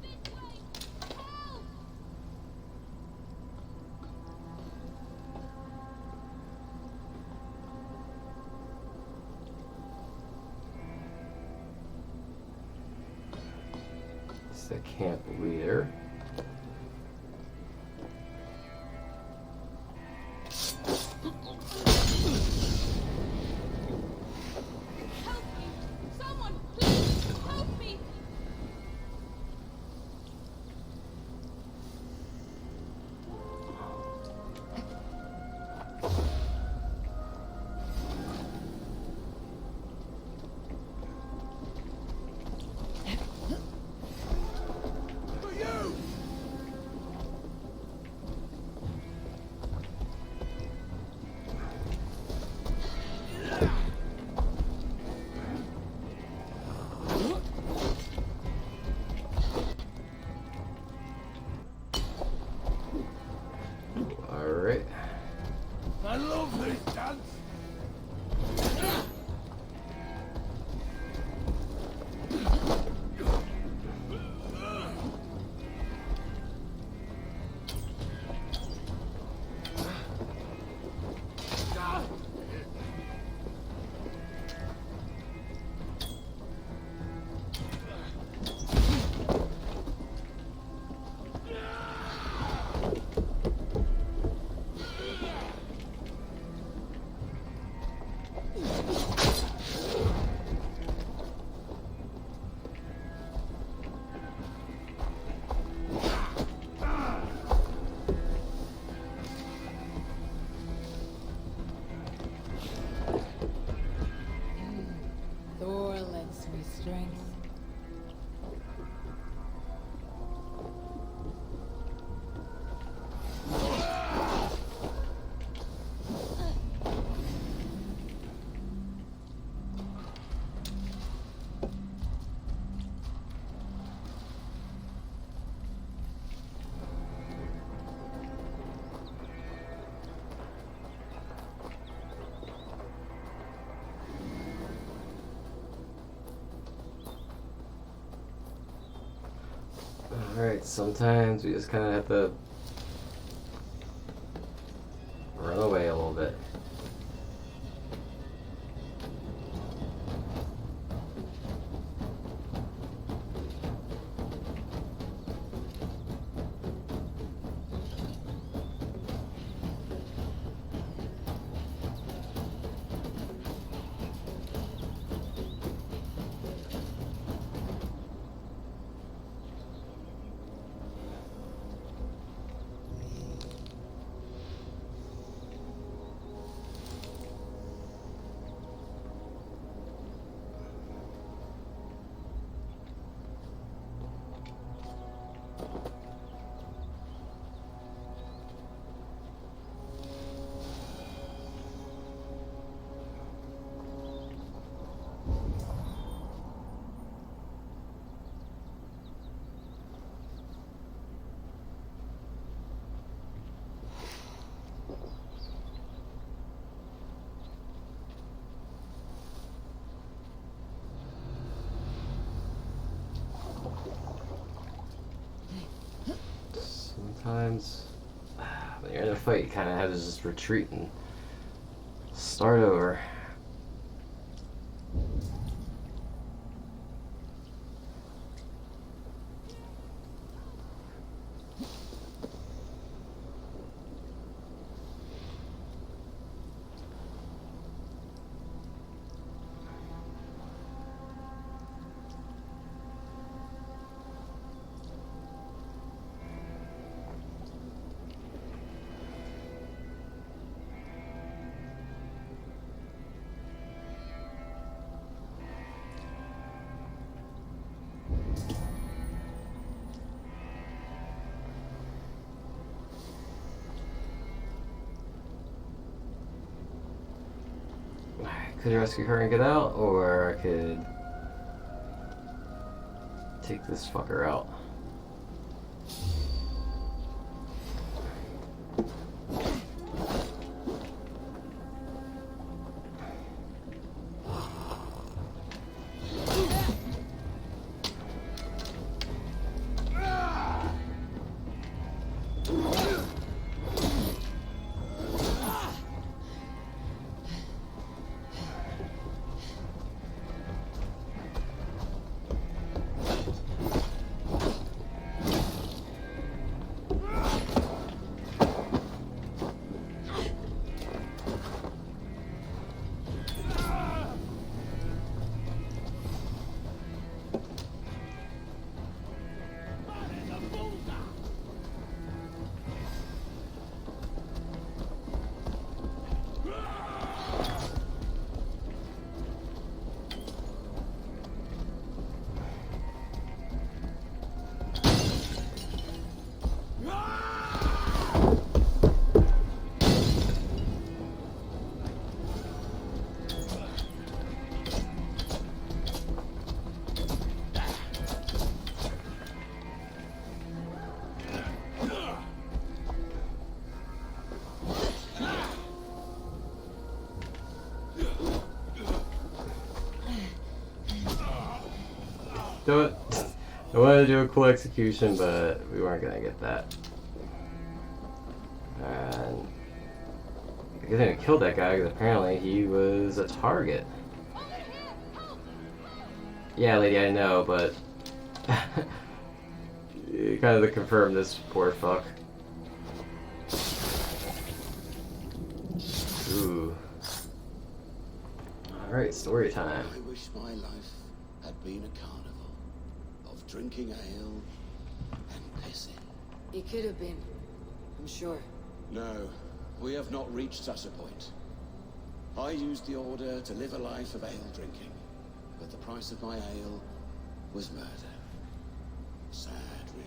This way! Help! It's the camp leader. Help me! Someone, please help me! For you! chance? Thor lends me strength. Alright, sometimes we just kind of have to run away a little bit. Sometimes when you're in a fight, you kind of have to just retreat and start over. I could rescue her and get out, or I could take this fucker out. Don't. I wanted to do a cool execution, but we weren't gonna get that. And I didn't kill that guy because apparently he was a target. Yeah, lady, I know, but you kind of confirm this poor fuck. Ooh. Alright, story time. I wish my life had been a carnival of drinking ale and pissing. It could have been. I'm sure. No, we have not reached such a point. I used the order to live a life of ale drinking, but the price of my ale was murder. Sad, really.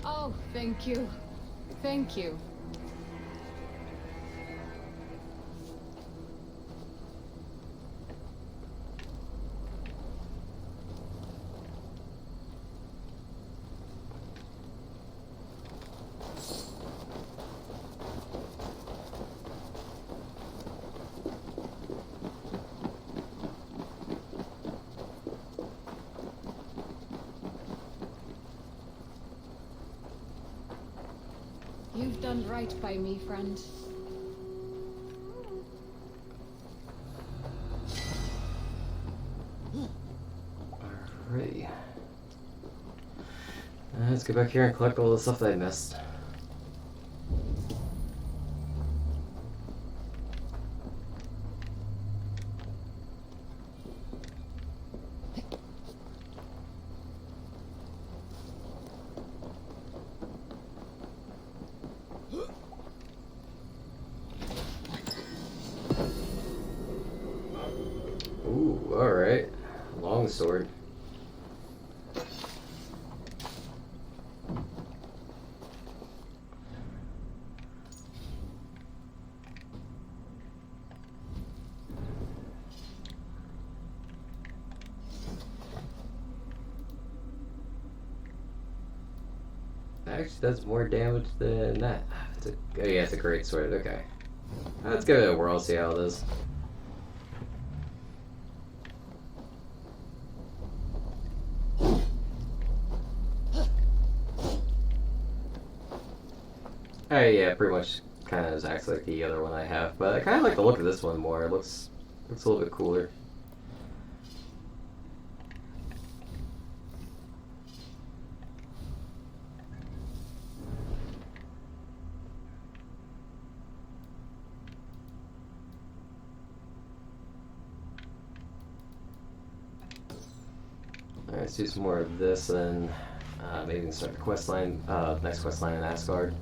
Oh, thank you. Thank you. You've done right by me, friend. Alrighty. Let's go back here and collect all the stuff that I missed. Ooh, alright. Long sword. Actually does more damage than that. It's a, oh yeah, it's a great sword, okay. Let's give it a whirl, see how it is. Oh yeah, pretty much kind of acts like the other one I have, but I kind of like the look of this one more. It looks a little bit cooler. Alright, let's do some more of this, and maybe we can start the quest line, next quest line in Asgard.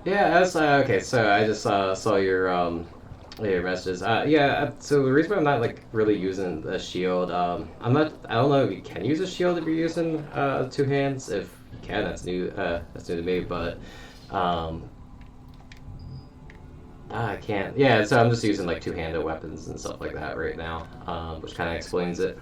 Yeah, that's okay. So I just saw your messages. Yeah. So the reason why I'm not like really using the shield, I'm not. I don't know if you can use a shield if you're using two hands. If you can, that's new. That's new to me. But I can't. Yeah, so I'm just using like two-handed weapons and stuff like that right now, which kind of explains it.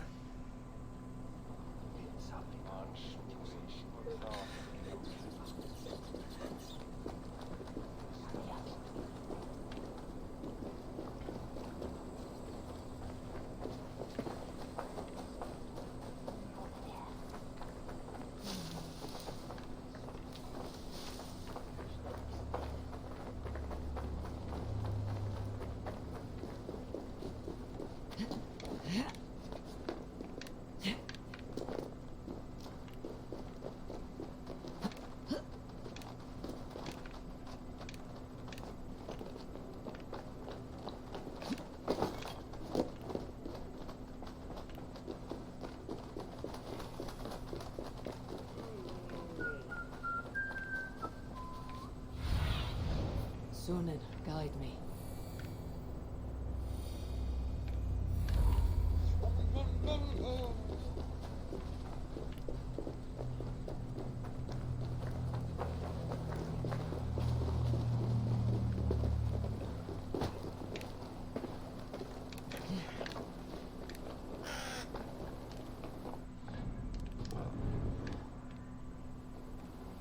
Sunan, guide me.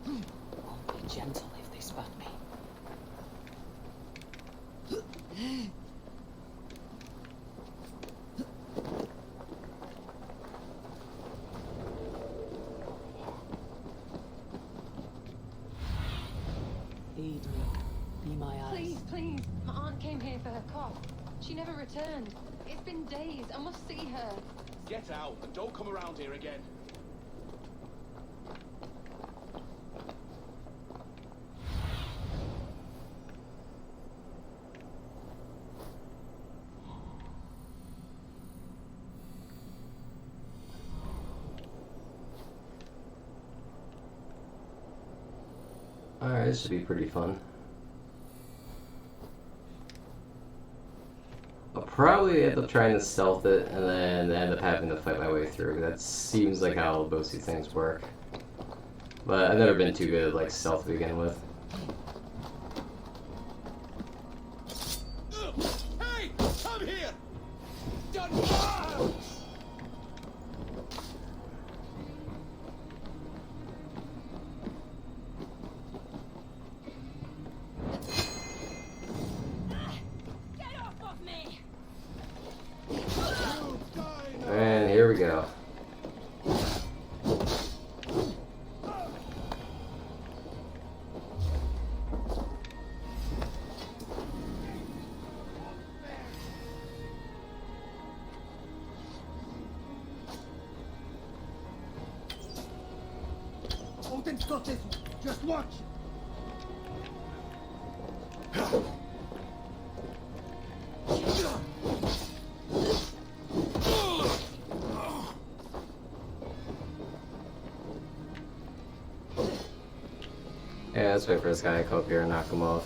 Be gentle if they spot me. Aid me. Be my eyes. Please, please. My aunt came here for her cough. She never returned. It's been days. I must see her. Get out and don't come around here again. Alright, this should be pretty fun. I'll probably end up trying to stealth it and then end up having to fight my way through. That seems like how most of these things work. But I've never been too good at like stealth to begin with. Hey! Come here! Done! Get off of me! And here we go. Odin's got this. Just watch. Yeah, let's wait for this guy to come up here and knock him off.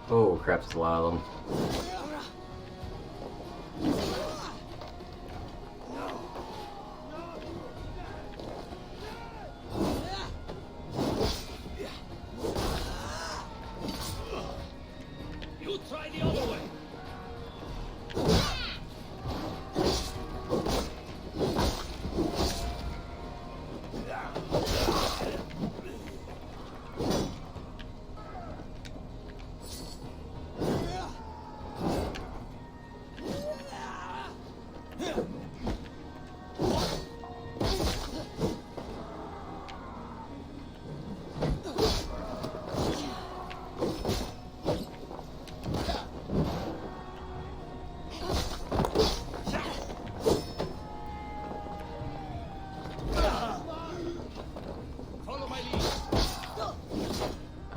Oh crap, there's a lot of them. You try the other way.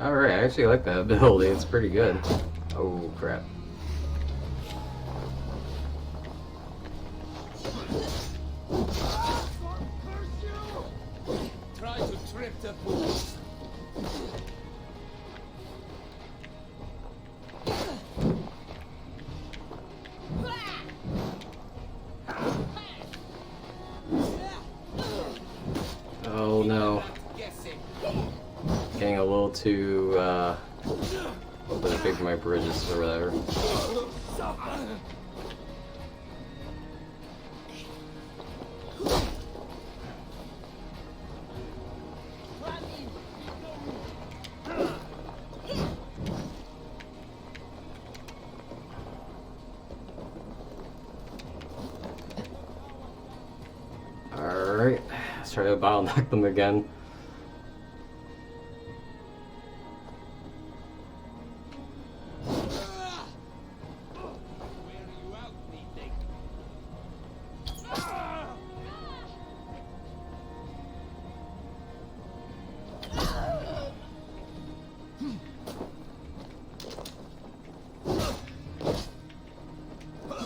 Alright, I actually like that ability. It's pretty good. Oh crap. Try to trip the bull. Oh no. Getting a little too big for my bridges or whatever. Alright, let's try to bottleneck them again.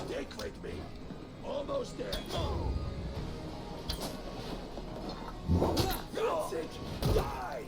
Stick with me. Almost there. That's it. Die.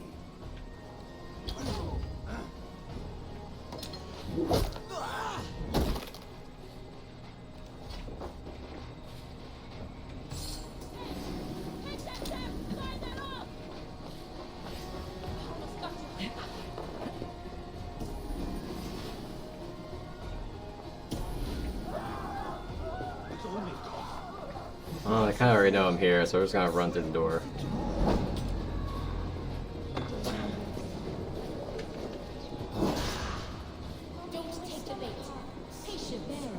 Oh, I kind of already know I'm here, so we're just gonna run through the door. Don't take the bait. Patient bearer.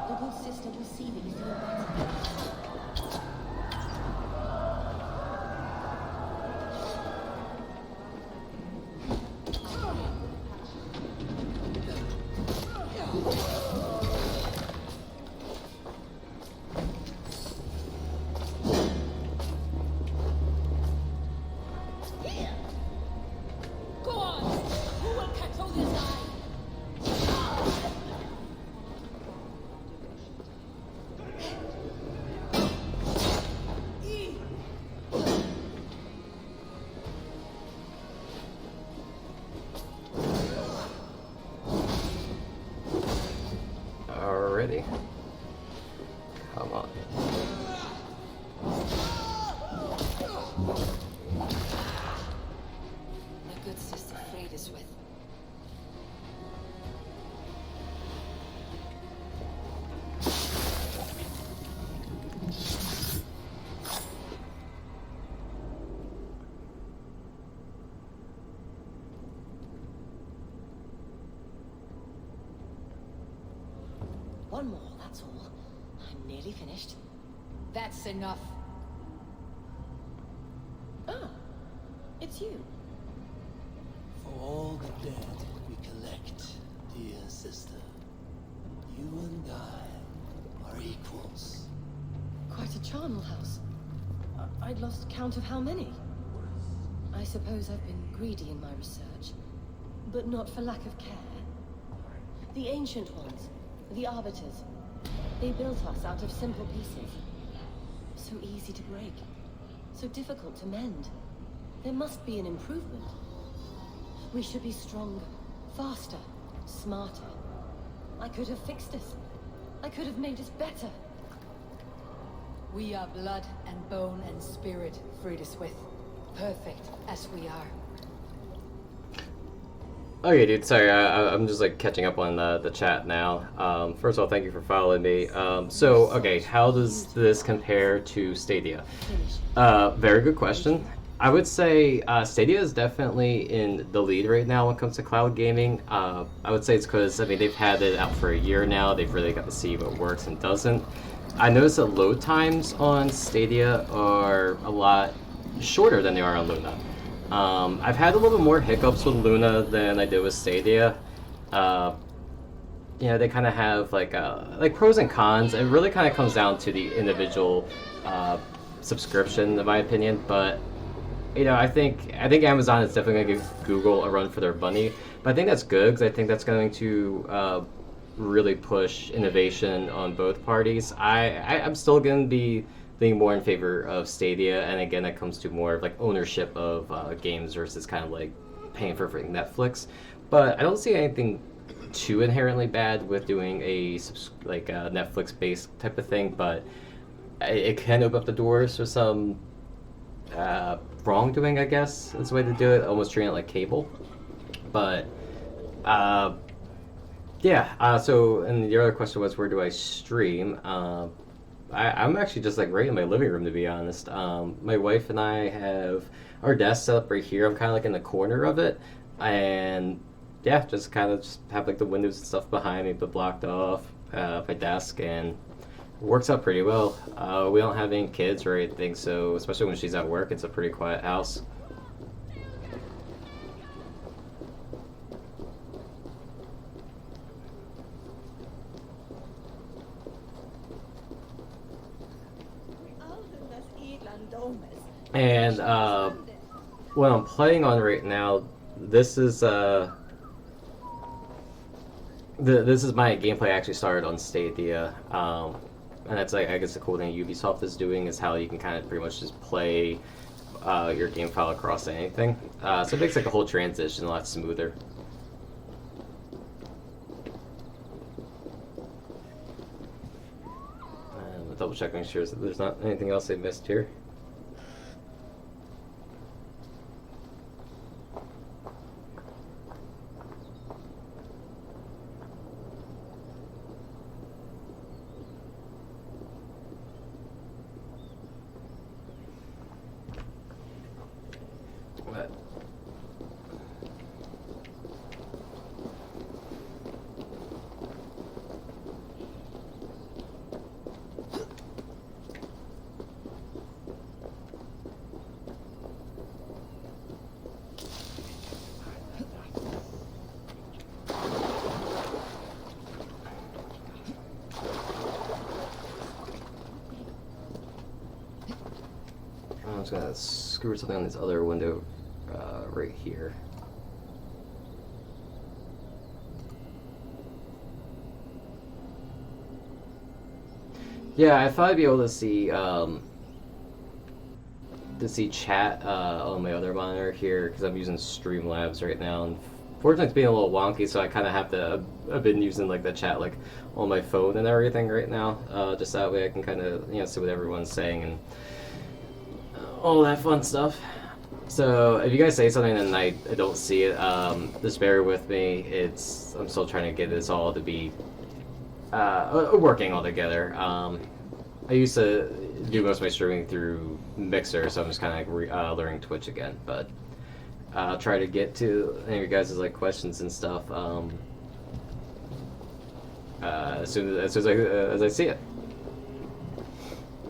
The good sister will see that you feel better. Go on! Who will control this eye? Alrighty. Come on. The good sister Freyd is with. One more, that's all. I'm nearly finished. That's enough. Ah, it's you. For all the dead we collect, dear sister, you and I are equals. Quite a charnel house. I'd lost count of how many. I suppose I've been greedy in my research, but not for lack of care. The ancient ones, the arbiters, they built us out of simple pieces. So easy to break, so difficult to mend. There must be an improvement. We should be stronger, faster, smarter. I could have fixed us. I could have made us better. We are blood and bone and spirit, Frida-Swith. Perfect as we are. Okay, dude. Sorry, I'm just like catching up on the chat now. First of all, thank you for following me. So, okay, how does this compare to Stadia? Very good question. I would say Stadia is definitely in the lead right now when it comes to cloud gaming. I would say it's because, I mean, they've had it out for a year now. They've really got to see what works and doesn't. I noticed that load times on Stadia are a lot shorter than they are on Luna. I've had a little bit more hiccups with Luna than I did with Stadia. You know, they kind of have like pros and cons. It really kind of comes down to the individual subscription, in my opinion. But you know, I think Amazon is definitely going to give Google a run for their money. But I think that's good because I think that's going to really push innovation on both parties. I'm still going to be leaning more in favor of Stadia, and again, that comes to more of like ownership of games versus kind of like paying for Netflix. But I don't see anything too inherently bad with doing a Netflix-based type of thing. But it can open up the doors for some wrongdoing, I guess is the way to do it. Almost treating it like cable. But yeah. So, and the other question was, where do I stream? I'm actually just like right in my living room, to be honest. My wife and I have our desk set up right here. I'm kind of like in the corner of it, and yeah, just kind of just have like the windows and stuff behind me, but blocked off my desk, and it works out pretty well. We don't have any kids or anything, so especially when she's at work, it's a pretty quiet house. And what I'm playing on right now, this is this is my gameplay I actually started on Stadia, and that's like, I guess the cool thing Ubisoft is doing is how you can kind of pretty much just play your game file across anything. So it makes like a whole transition a lot smoother. I'll double check, make sure that there's not anything else I missed here. I'm just gonna screw something on this other window right here. Yeah, I thought I'd be able to see chat on my other monitor here because I'm using Streamlabs right now, and fortunately it's being a little wonky, so I kind of have to. I've been using like the chat like on my phone and everything right now, just that way I can kind of see what everyone's saying and all that fun stuff. So if you guys say something and I don't see it, just bear with me. I'm still trying to get this all to be working all together. I used to do most of my streaming through Mixer, so I'm just kind of like learning Twitch again. But I'll try to get to any of you guys' like questions and stuff as soon as I see it.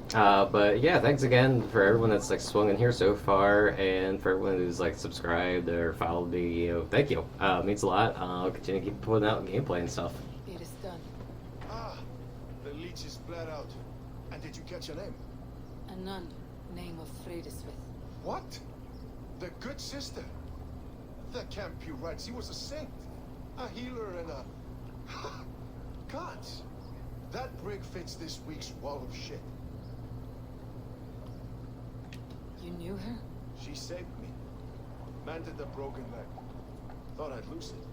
But yeah, thanks again for everyone that's like swung in here so far, and for everyone who's like subscribed or followed me. Thank you. It means a lot. I'll continue to keep putting out gameplay and stuff. It is done. Ah, the leech is bled out. And did you catch your name? A nun, name of Frida-Swith. What? The good sister? That can't be right. She was a saint, a healer, and a gods. That brick fits this week's wall of shit. You knew her? She saved me. Mended the broken leg. Thought I'd lose it.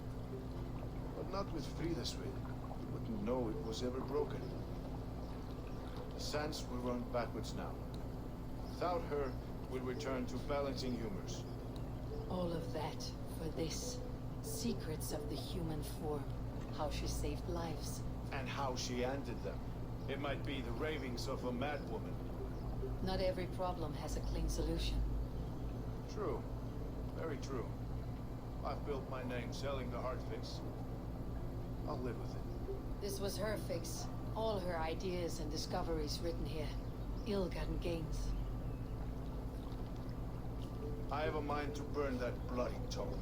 But not with Frida's Sword. You wouldn't know it was ever broken. The sands will run backwards now. Without her, we'll return to balancing humors. All of that for this. Secrets of the human form. How she saved lives. And how she ended them. It might be the ravings of a madwoman. Not every problem has a clean solution. True. Very true. I've built my name selling the hard fix. I'll live with it. This was her fix. All her ideas and discoveries written here. Ill-gotten gains. I have a mind to burn that bloody tome.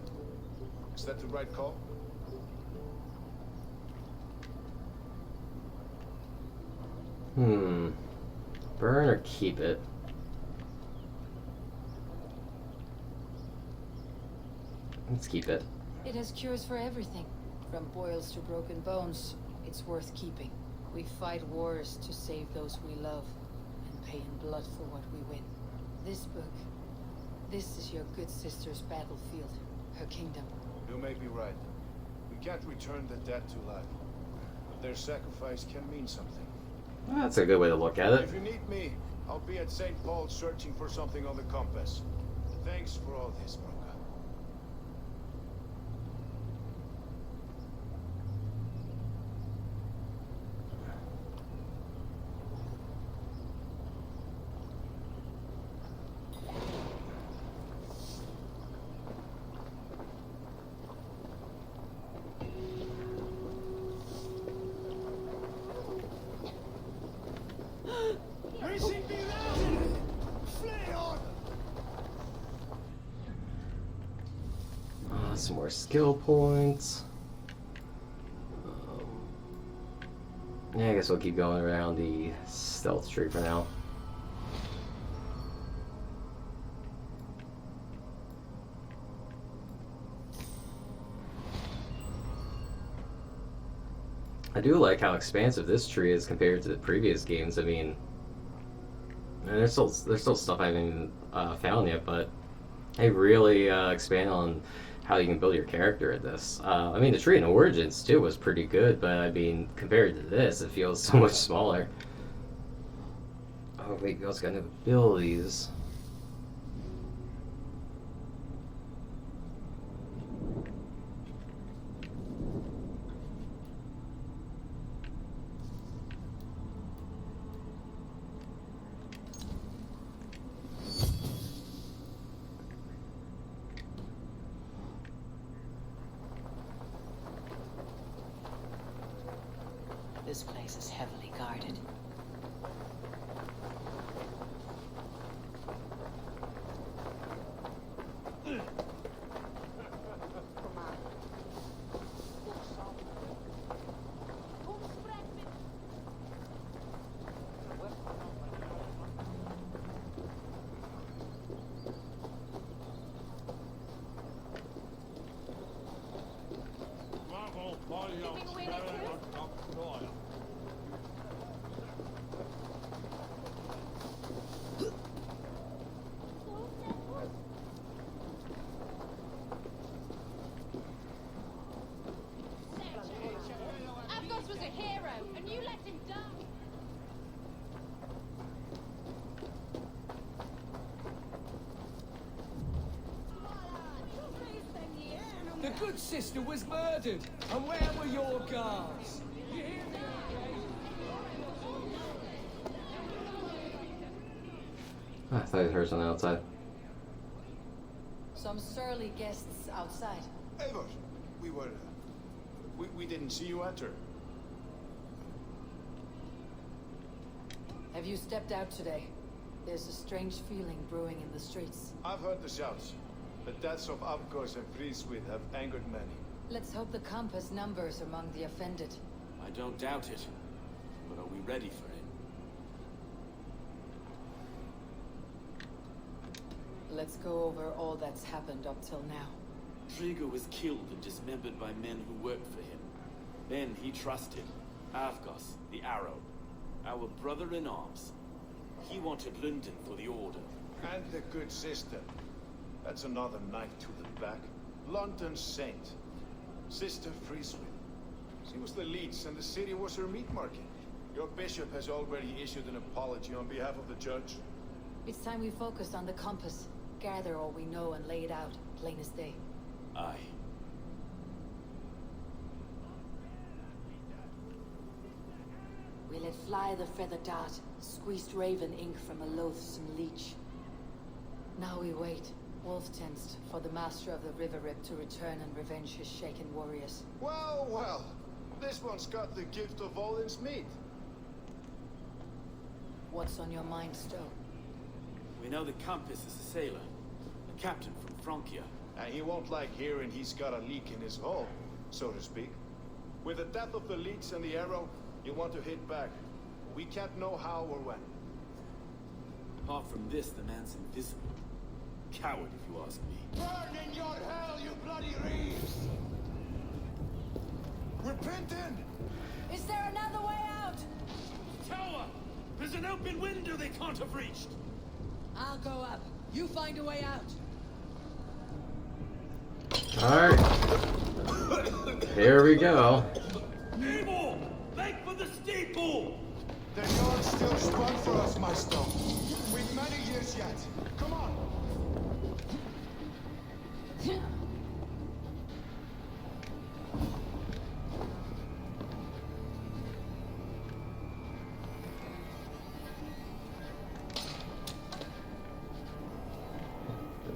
Is that the right call? Burn or keep it? Let's keep it. It has cures for everything. From boils to broken bones. It's worth keeping. We fight wars to save those we love. And pay in blood for what we win. This book. This is your good sister's battlefield. Her kingdom. You may be right. We can't return the dead to life. But their sacrifice can mean something. That's a good way to look at it. If you need me, I'll be at St. Paul's searching for something on the compass. Thanks for all this, Broca. Some more skill points. Yeah, I guess we'll keep going around the stealth tree for now. I do like how expansive this tree is compared to the previous games. I mean, and there's still stuff I haven't even found yet, but they really expand on how you can build your character in this. I mean, the tree in Origins too was pretty good, but I mean, compared to this, it feels so much smaller. Oh wait, you also got new abilities. This place is heavily guarded. Avgos was a hero, and you let him down. The good sister was murdered, and where were your guards? You hear me, I thought I heard something outside. Some surly guests outside. Eivor, we didn't see you enter. Have you stepped out today? There's a strange feeling brewing in the streets. I've heard the shouts. The deaths of Avgos and Frieswith have angered many. Let's hope the compass numbers among the offended. I don't doubt it. But are we ready for it? Let's go over all that's happened up till now. Trigger was killed and dismembered by men who worked for him. Then he trusted Avgos, the Arrow, our brother-in-arms. He wanted London for the Order. And the good sister. That's another knife to the back. London's saint. Sister Frieswith. She was the leech, and the city was her meat market. Your bishop has already issued an apology on behalf of the judge. It's time we focus on the compass. Gather all we know and lay it out, plain as day. Aye. We let fly the feather dart, squeezed raven ink from a loathsome leech. Now we wait, wolf-tensed, for the master of the river rip to return and revenge his shaken warriors. Well, well. This one's got the gift of Odin's meat. What's on your mind, Stowe? We know the compass is a sailor, a captain from Francia. And he won't like hearing he's got a leak in his hull, so to speak. With the death of the leech and the arrow, you want to hit back. We can't know how or when. Apart from this, the man's invisible. Coward, if you ask me. Burn in your hell, you bloody reeves! We're pinned in! Is there another way out? Tower! There's an open window they can't have reached! I'll go up. You find a way out. Alright. Here we go. Evil! Make for the steeple! The yard's still sprung for us, my Stowe. We've many years yet. Come on!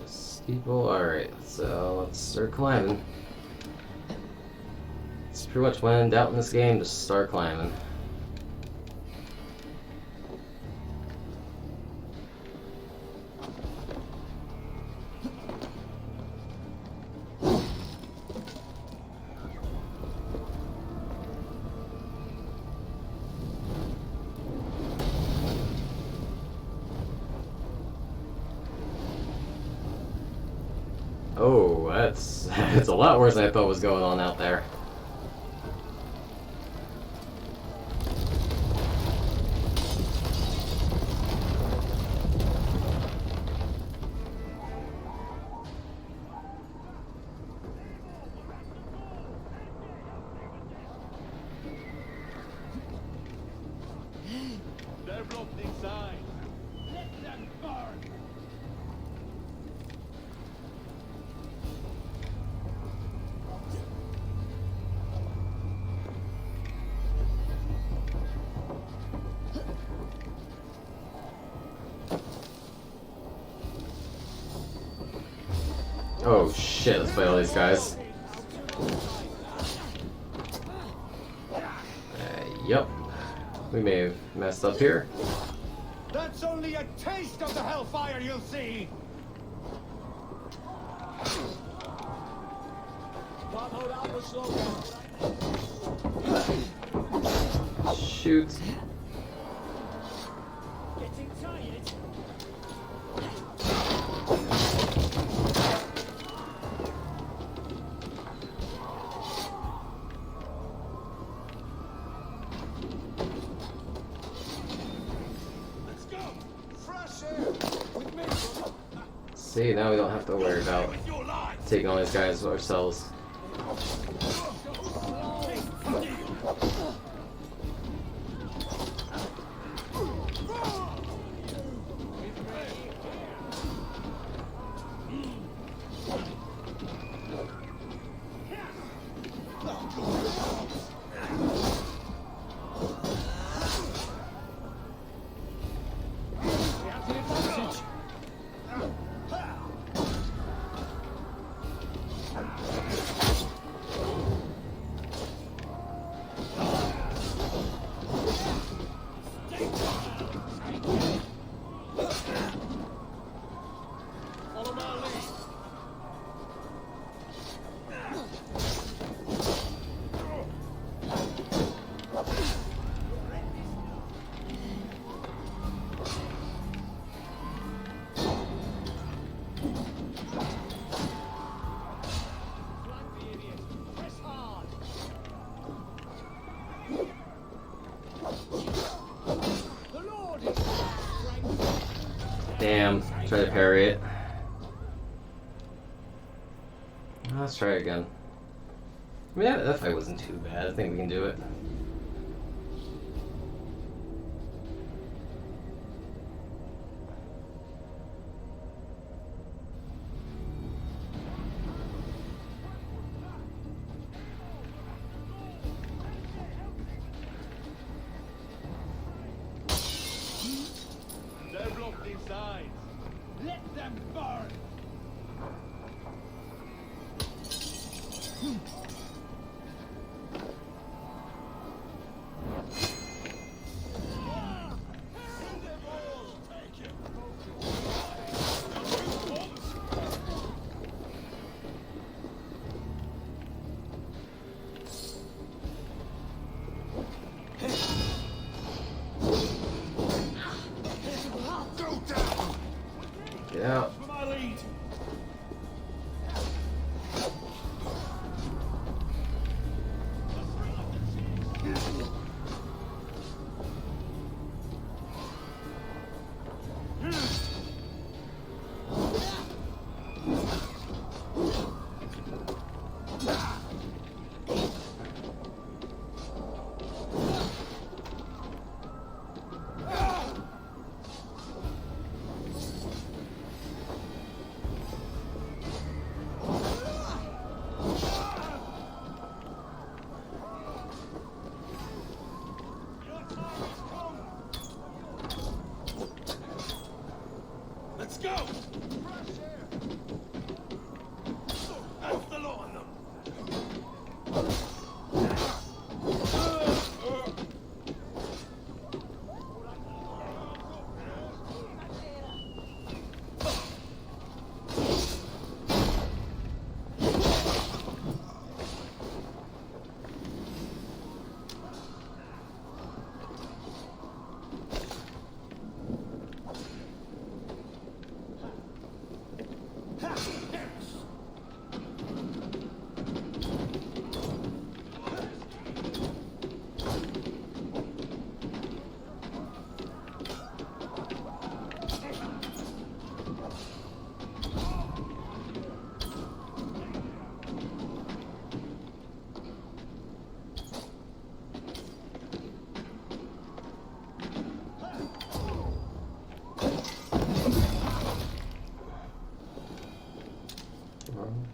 Steeple, alright, so let's start climbing. It's pretty much when in doubt in this game, just start climbing. Oh, that's a lot worse than I thought was going on out there. They're blocked inside. Let them burn! Oh shit, let's fight all these guys. Yep. We may have messed up here. That's only a taste of the hellfire you'll see! Shoot. Getting tired? Let's go! Fresh air! With me! See, now we don't have to worry about taking all these guys ourselves. Damn, try to parry it. Let's try again. I mean, that fight wasn't too bad. I think we can do it. They're blocked inside. Let them burn. Get out. For my lead. Let's go! That's the lot of them.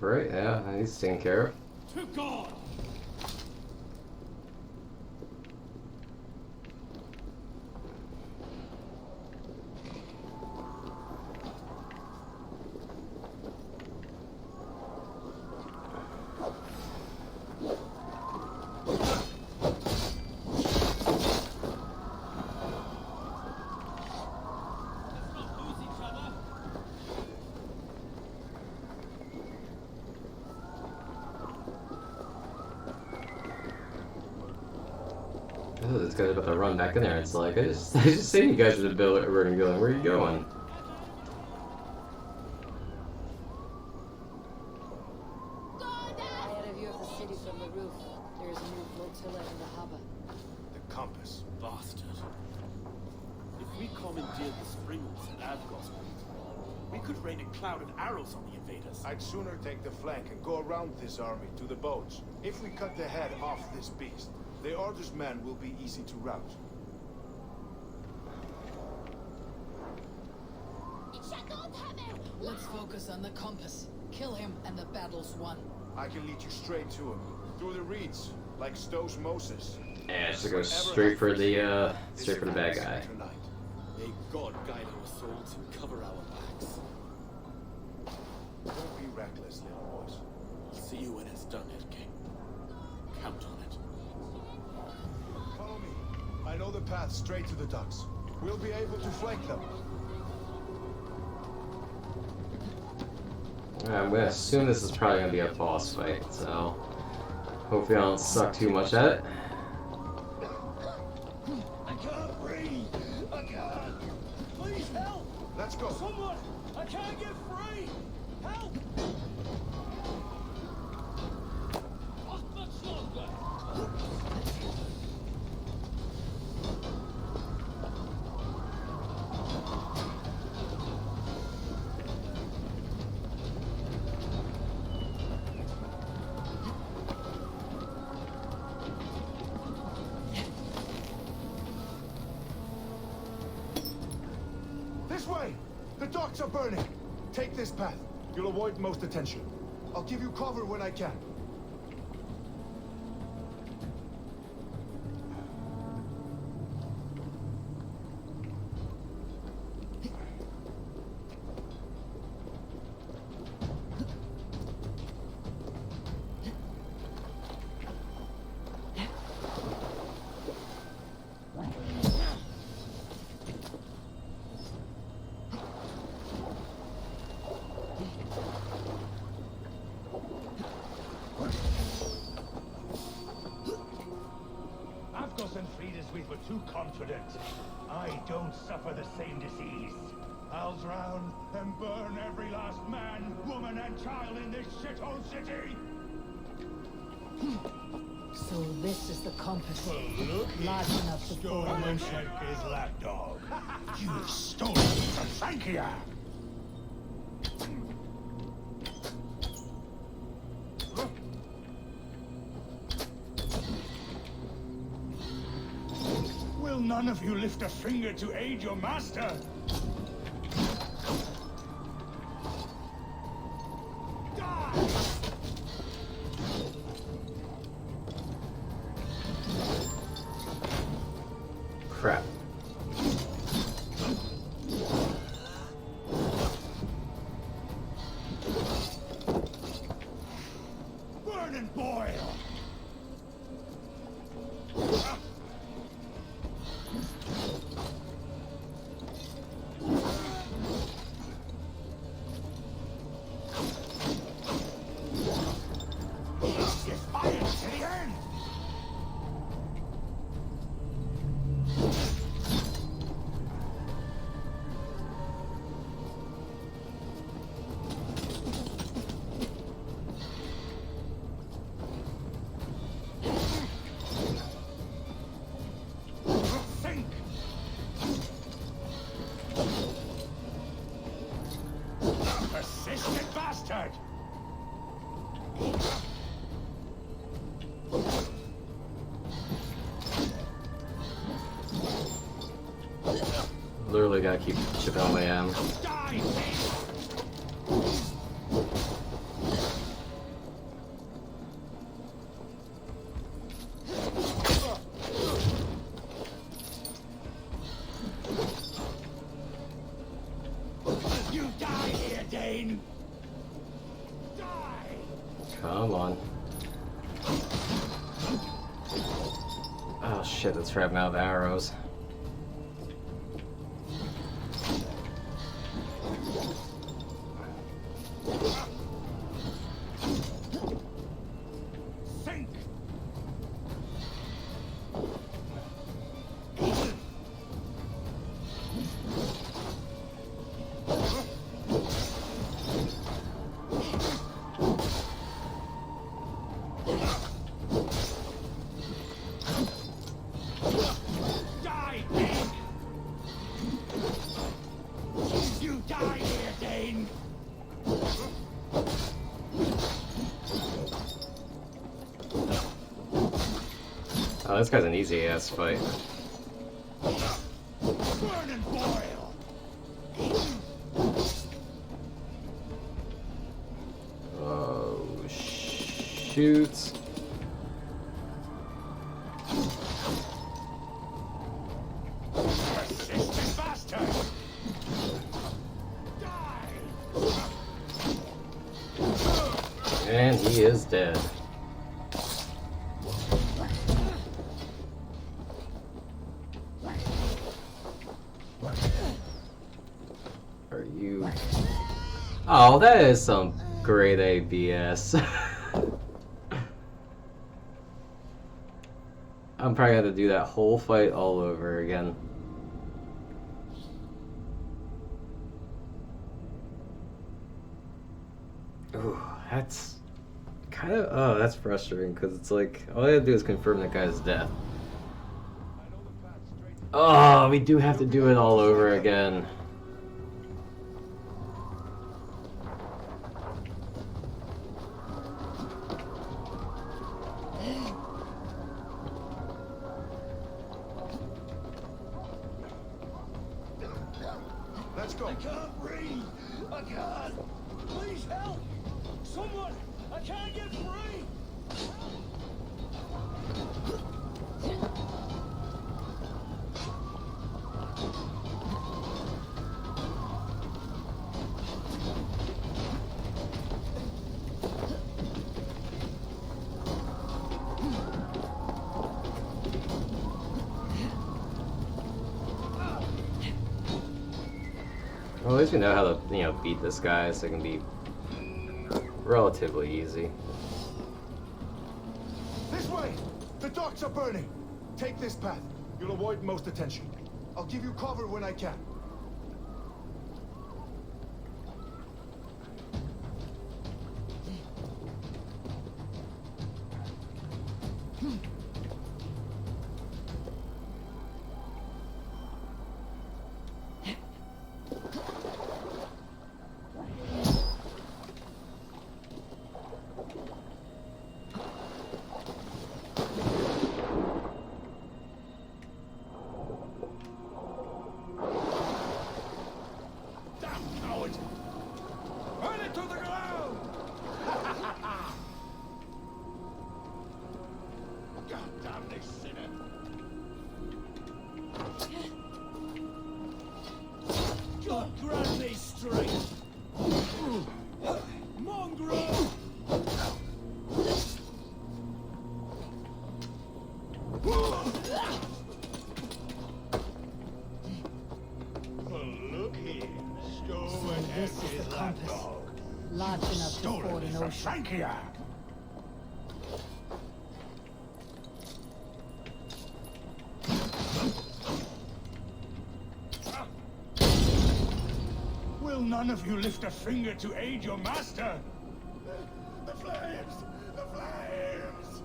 Right, yeah, he's taken care of. To God! Oh, this guy's about to run back in there. It's like, I just seen you guys at the burning building. Where are you going? I had a view of the city from the roof. There is a new flotilla in the harbor. The compass. Bastard. If we commandeered the springles and Avgos, we could rain a cloud of arrows on the invaders. I'd sooner take the flank and go around this army to the boats. If we cut the head off this beast, the Order's men will be easy to rout. Let's focus on the compass. Kill him and the battle's won. I can lead you straight to him. Through the reeds, like Stowe's Moses. Yeah, just to go straight for the bad guy. Tonight. May God guide our souls and cover our backs. Don't be reckless, little boys. I'll see you when it's done, Ed King. Count on it. Follow me. I know the path straight to the docks. We'll be able to flank them. I'm gonna assume this is probably gonna be a boss fight, so hopefully I don't suck too much at it. I can't breathe! I can't! Please help! Let's go. Someone! I can't get free! Help! Not much longer! docks are burning! Take this path. You'll avoid most attention. I'll give you cover when I can. We were too confident. I don't suffer the same disease. I'll drown and burn every last man, woman, and child in this shithole city! So this is the compass. Look, Large enough to fool an stolen ocean. like his lapdog. You've stolen it from Frankia! Will none of you lift a finger to aid your master? Die! Crap. Burn and boil! Defiance to the end! Sink! Persistent bastard! Literally gotta keep chipping away at him. Die! You die here, Dane! Die! Come on. Oh shit, that's right, I'm out of arrows. Sink! Die, Dane! You die here, Dane! Oh, this guy's an easy ass fight. Burn and boil! Oh, shoot. Persistent bastard! Die! And he is dead. Are you... Oh, that is some grade A BS. I'm probably gonna have to do that whole fight all over again. Ooh, that's kind of... Oh, that's frustrating, because it's like, all I have to do is confirm that guy's death. Oh, we do have to do it all over again. Let's go. I can't breathe! Someone! I can't get free! Well, at least we know how to, you know, beat this guy, so it can be relatively easy. This way! The docks are burning! Take this path. You'll avoid most attention. I'll give you cover when I can. Large enough to ford an ocean. Frankia! Will none of you lift a finger to aid your master? The flames! The flames!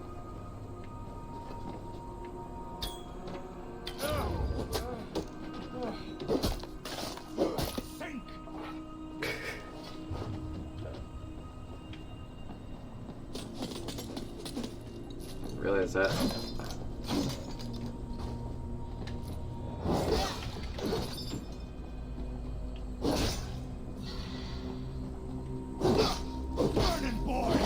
Sink! Realize that. Burning boy!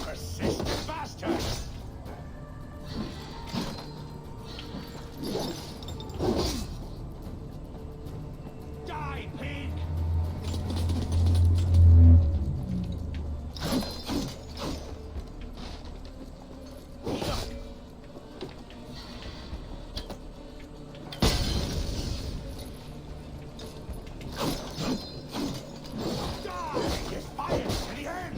Persistent bastard! Die, pig! Die! Defiant to the end!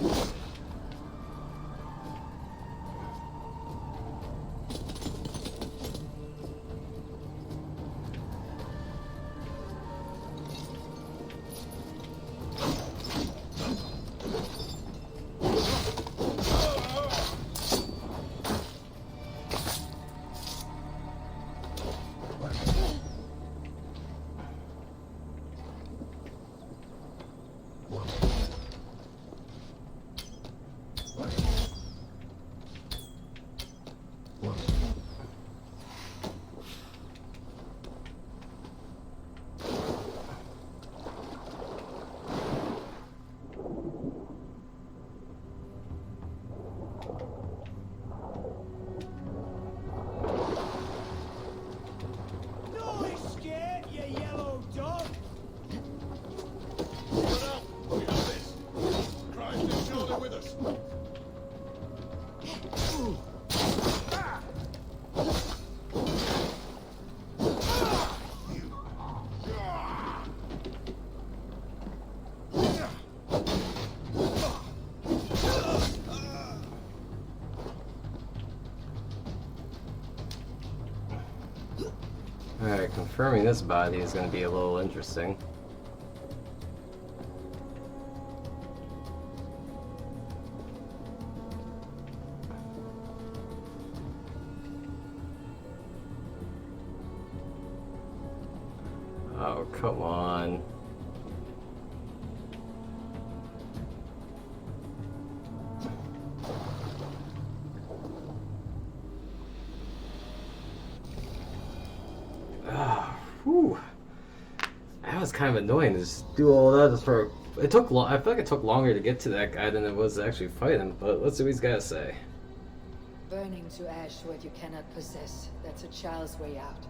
No escape, you yellow dog! Get up! We have this! Christ is surely with us! Alright, confirming this body is going to be a little interesting. Oh, come on. was kind of annoying to just do all that just for. It took long. I feel like it took longer to get to that guy than it was to actually fight him. But let's see what he's got to say. Burning to ash what you cannot possess. That's a child's way out.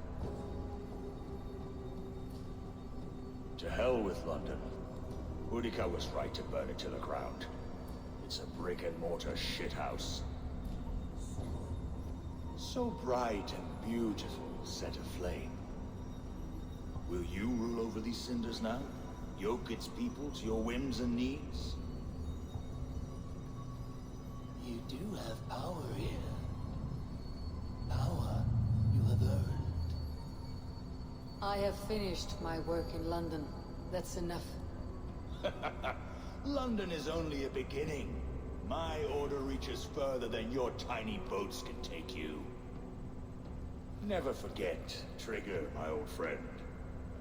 To hell with London. Boudica was right to burn it to the ground. It's a brick-and-mortar shithouse. So bright and beautiful, set aflame. Will you rule over these cinders now? Yoke its people to your whims and needs? You do have power here. Power you have earned. I have finished my work in London. That's enough. London is only a beginning. My order reaches further than your tiny boats can take you. Never forget, Trigger, my old friend.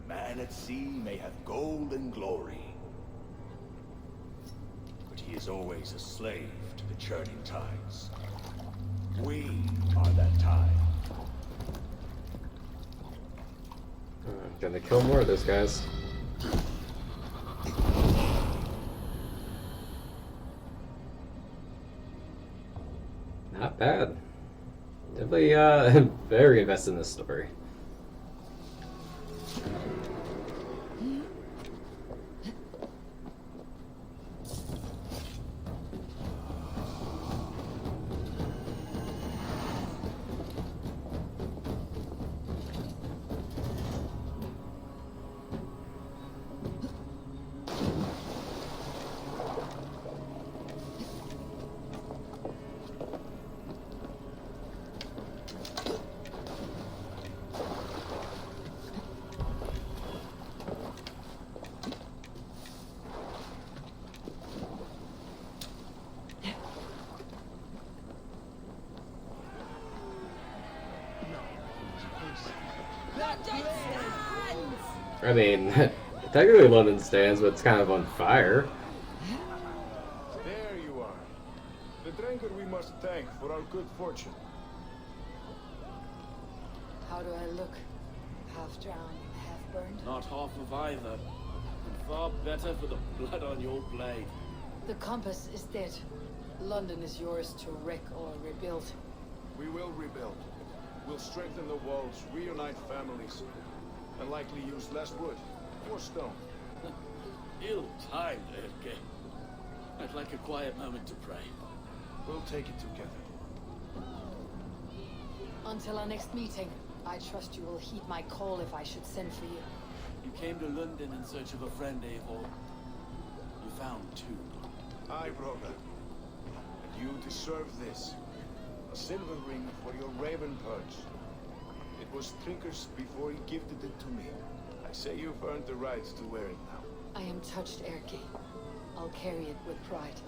A man at sea may have gold and glory, but he is always a slave to the churning tides. We are that tide. Gonna kill more of those guys. Not bad. Definitely very invested in this story. I mean, technically London stands, but it's kind of on fire. There you are. The drinker we must thank for our good fortune. How do I look? Half drowned, half burned? Not half of either. And far better for the blood on your blade. The compass is dead. London is yours to wreck or rebuild. We will rebuild. We'll strengthen the walls, reunite families, and likely use less wood or stone. Ill-timed, Erke. I'd like a quiet moment to pray. We'll take it together. Until our next meeting, I trust you will heed my call if I should send for you. You came to London in search of a friend, Eivor. You found two. Aye, brother. And you deserve this. A silver ring for your raven perch. It was Trinker's before he gifted it to me. I say you've earned the right to wear it now. I am touched, Erke. I'll carry it with pride.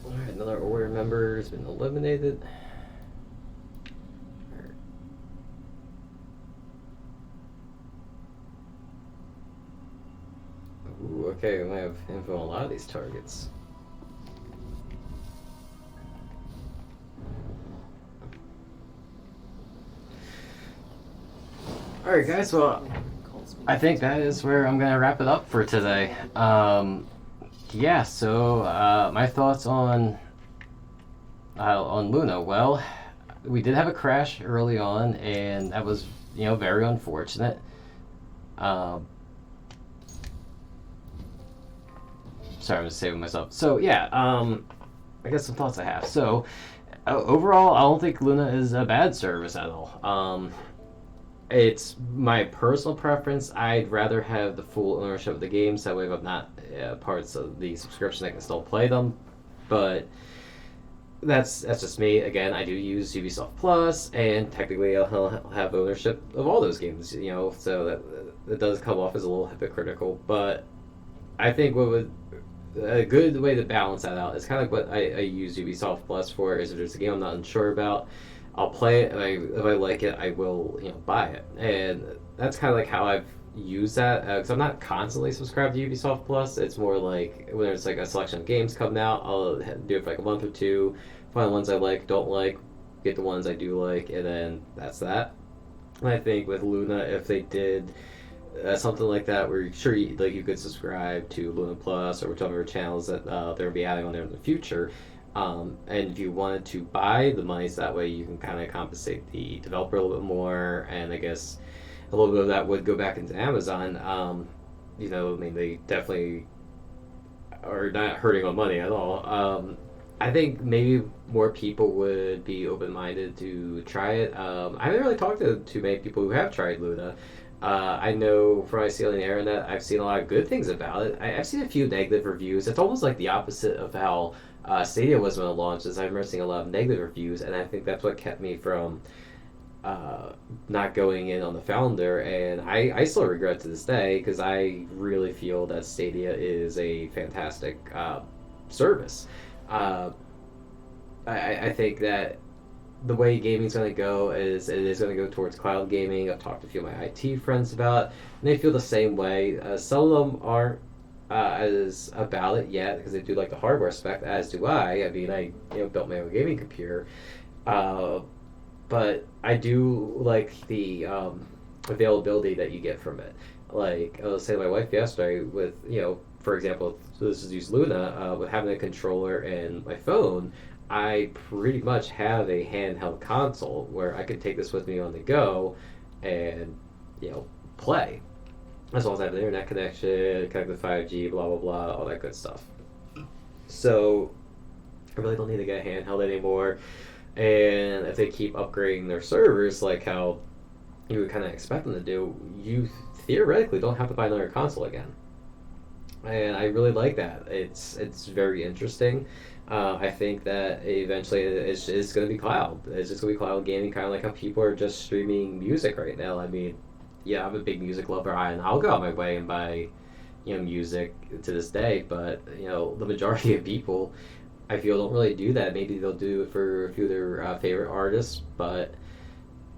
Alright, another order member has been eliminated. Ooh, okay, we might have info on a lot of these targets. Alright guys, well, I think that is where I'm going to wrap it up for today. Yeah, so my thoughts on Luna. Well, we did have a crash early on, and that was very unfortunate. Um, Sorry, I'm just saving myself. So yeah, I guess some thoughts I have. So overall, I don't think Luna is a bad service at all. It's my personal preference. I'd rather have the full ownership of the games. That way, if I'm not parts of the subscription, I can still play them. But that's just me. Again, I do use Ubisoft Plus, and technically, I'll have ownership of all those games. So that does come off as a little hypocritical. But I think what would a good way to balance that out is kind of what I use Ubisoft Plus for. Is if there's a game I'm not unsure about, I'll play it, and if I like it, I will buy it, and that's kind of like how I've used that because I'm not constantly subscribed to Ubisoft Plus. It's more like when there's like a selection of games coming out, I'll do it for like a month or two, find the ones I like, don't like, get the ones I do like, and then that's that. And I think with Luna, if they did something like that, where sure you could subscribe to Luna Plus or whichever channels that they're gonna be adding on there in the future. And if you wanted to buy the monies that way, you can kind of compensate the developer a little bit more, and I guess a little bit of that would go back into Amazon. I mean, they definitely are not hurting on money at all. I think maybe more people would be open-minded to try it. I haven't really talked to too many people who have tried Luna. I know from what I see on the internet, I've seen a lot of good things about it. I've seen a few negative reviews. It's almost like the opposite of how Stadia was when it launched. Is I remember seeing a lot of negative reviews, and I think that's what kept me from not going in on the founder. And I still regret to this day because I really feel that Stadia is a fantastic service. I think that the way gaming's going to go is it is going to go towards cloud gaming. I've talked to a few of my IT friends about it, and they feel the same way. Some of them aren't as about it yet because they do like the hardware aspect, as do I. I mean, I built my own gaming computer, but I do like the availability that you get from it. Like I was saying to my wife yesterday, with for example, so this is use Luna with having a controller and my phone. I pretty much have a handheld console where I could take this with me on the go and, play. As long as I have an internet connection, connect with 5G, blah, blah, blah, all that good stuff. So, I really don't need to get a handheld anymore. And if they keep upgrading their servers like how you would kind of expect them to do, you theoretically don't have to buy another console again. And I really like that. It's very interesting. I think that eventually it's going to be cloud. It's just going to be cloud gaming, kind of like how people are just streaming music right now. I mean, yeah, I'm a big music lover, and I'll go out my way and buy, music to this day. But the majority of people, I feel, don't really do that. Maybe they'll do it for a few of their favorite artists, but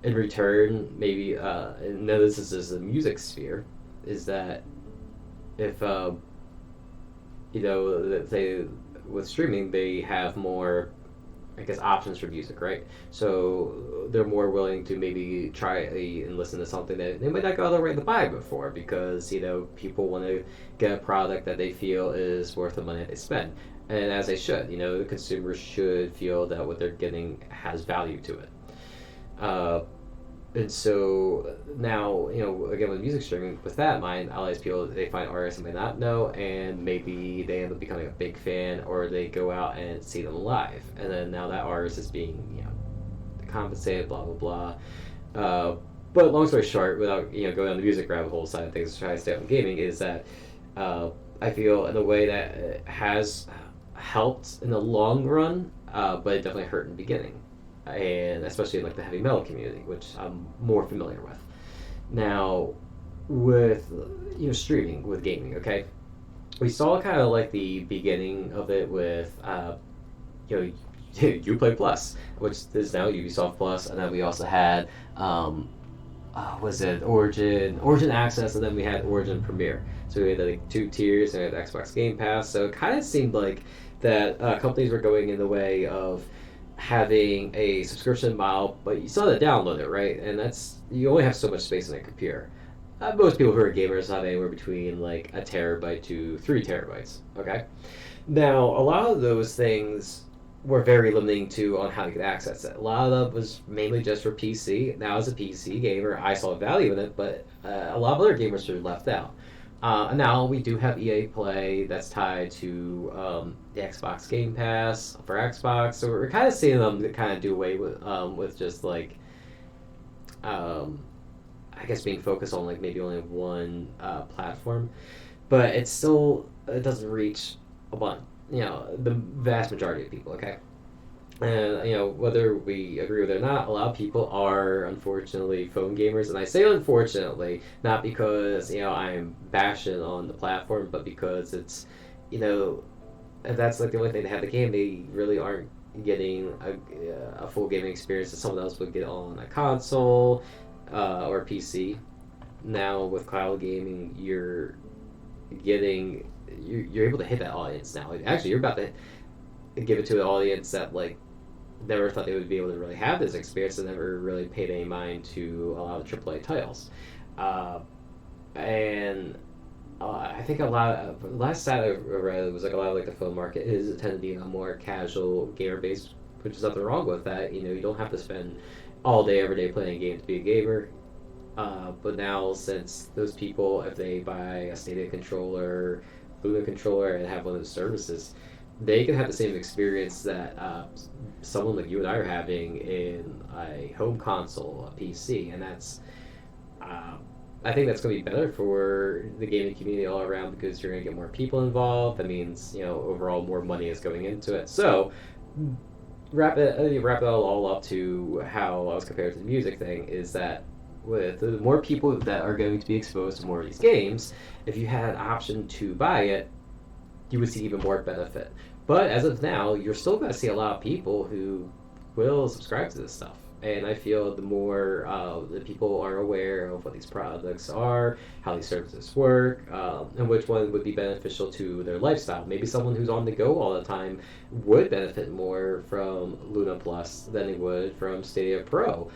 in return, maybe and now this is the music sphere, is that if they with streaming, they have more, I guess, options for music, right? So they're more willing to maybe try and listen to something that they might not go all the way to buy before because, people want to get a product that they feel is worth the money that they spend. And as they should, the consumers should feel that what they're getting has value to it. And so now, again, with music streaming, with that in mind, all these people, they find artists they may not know, and maybe they end up becoming a big fan, or they go out and see them live. And then now that artist is being, compensated, blah, blah, blah. But long story short, without, going on the music rabbit hole side of things, trying to stay on gaming, is that I feel in a way that it has helped in the long run, but it definitely hurt in the beginning. And especially in like the heavy metal community, which I'm more familiar with. Now, with streaming, with gaming, okay, we saw kind of like the beginning of it with Uplay Plus, which is now Ubisoft Plus, and then we also had was it Origin Access, and then we had Origin Premiere. So we had like two tiers, and we had Xbox Game Pass. So it kind of seemed like that companies were going in the way of having a subscription model, but you still have to download it, right? And that's, you only have so much space on a computer. Most people who are gamers have anywhere between like a terabyte to 3 terabytes, okay? Now, a lot of those things were very limiting to on how to get access to it. A lot of that was mainly just for PC. Now, as a PC gamer, I saw value in it, but a lot of other gamers were left out. And now we do have EA Play that's tied to the Xbox Game Pass for Xbox, so we're kind of seeing them kind of do away with just like I guess being focused on like maybe only one platform, but it doesn't reach a bunch, the vast majority of people. Okay, and whether we agree with it or not, a lot of people are unfortunately phone gamers, and I say unfortunately not because I'm bashing on the platform, but because it's if that's like the only thing they have the game, they really aren't getting a full gaming experience that someone else would get on a console or PC. Now with cloud gaming, you're able to hit that audience now. Like, actually, you're about to give it to an audience that like never thought they would be able to really have this experience and never really paid any mind to a lot of AAA titles. And I think a lot of last stat I read was like a lot of like the phone market is tend to be a more casual gamer base, which is nothing wrong with that. You don't have to spend all day every day playing a game to be a gamer. But now, since those people, if they buy a Stadia controller, Luna controller, and have one of those services, they can have the same experience that someone like you and I are having in a home console, a PC, and that's. I think that's going to be better for the gaming community all around because you're going to get more people involved. That means overall more money is going into it. So wrap it all up to how I was compared to the music thing is that with the more people that are going to be exposed to more of these games, if you had an option to buy it, you would see even more benefit. But as of now, you're still going to see a lot of people who will subscribe to this stuff. And I feel the more the people are aware of what these products are, how these services work, and which one would be beneficial to their lifestyle. Maybe someone who's on the go all the time would benefit more from Luna Plus than they would from Stadia Pro,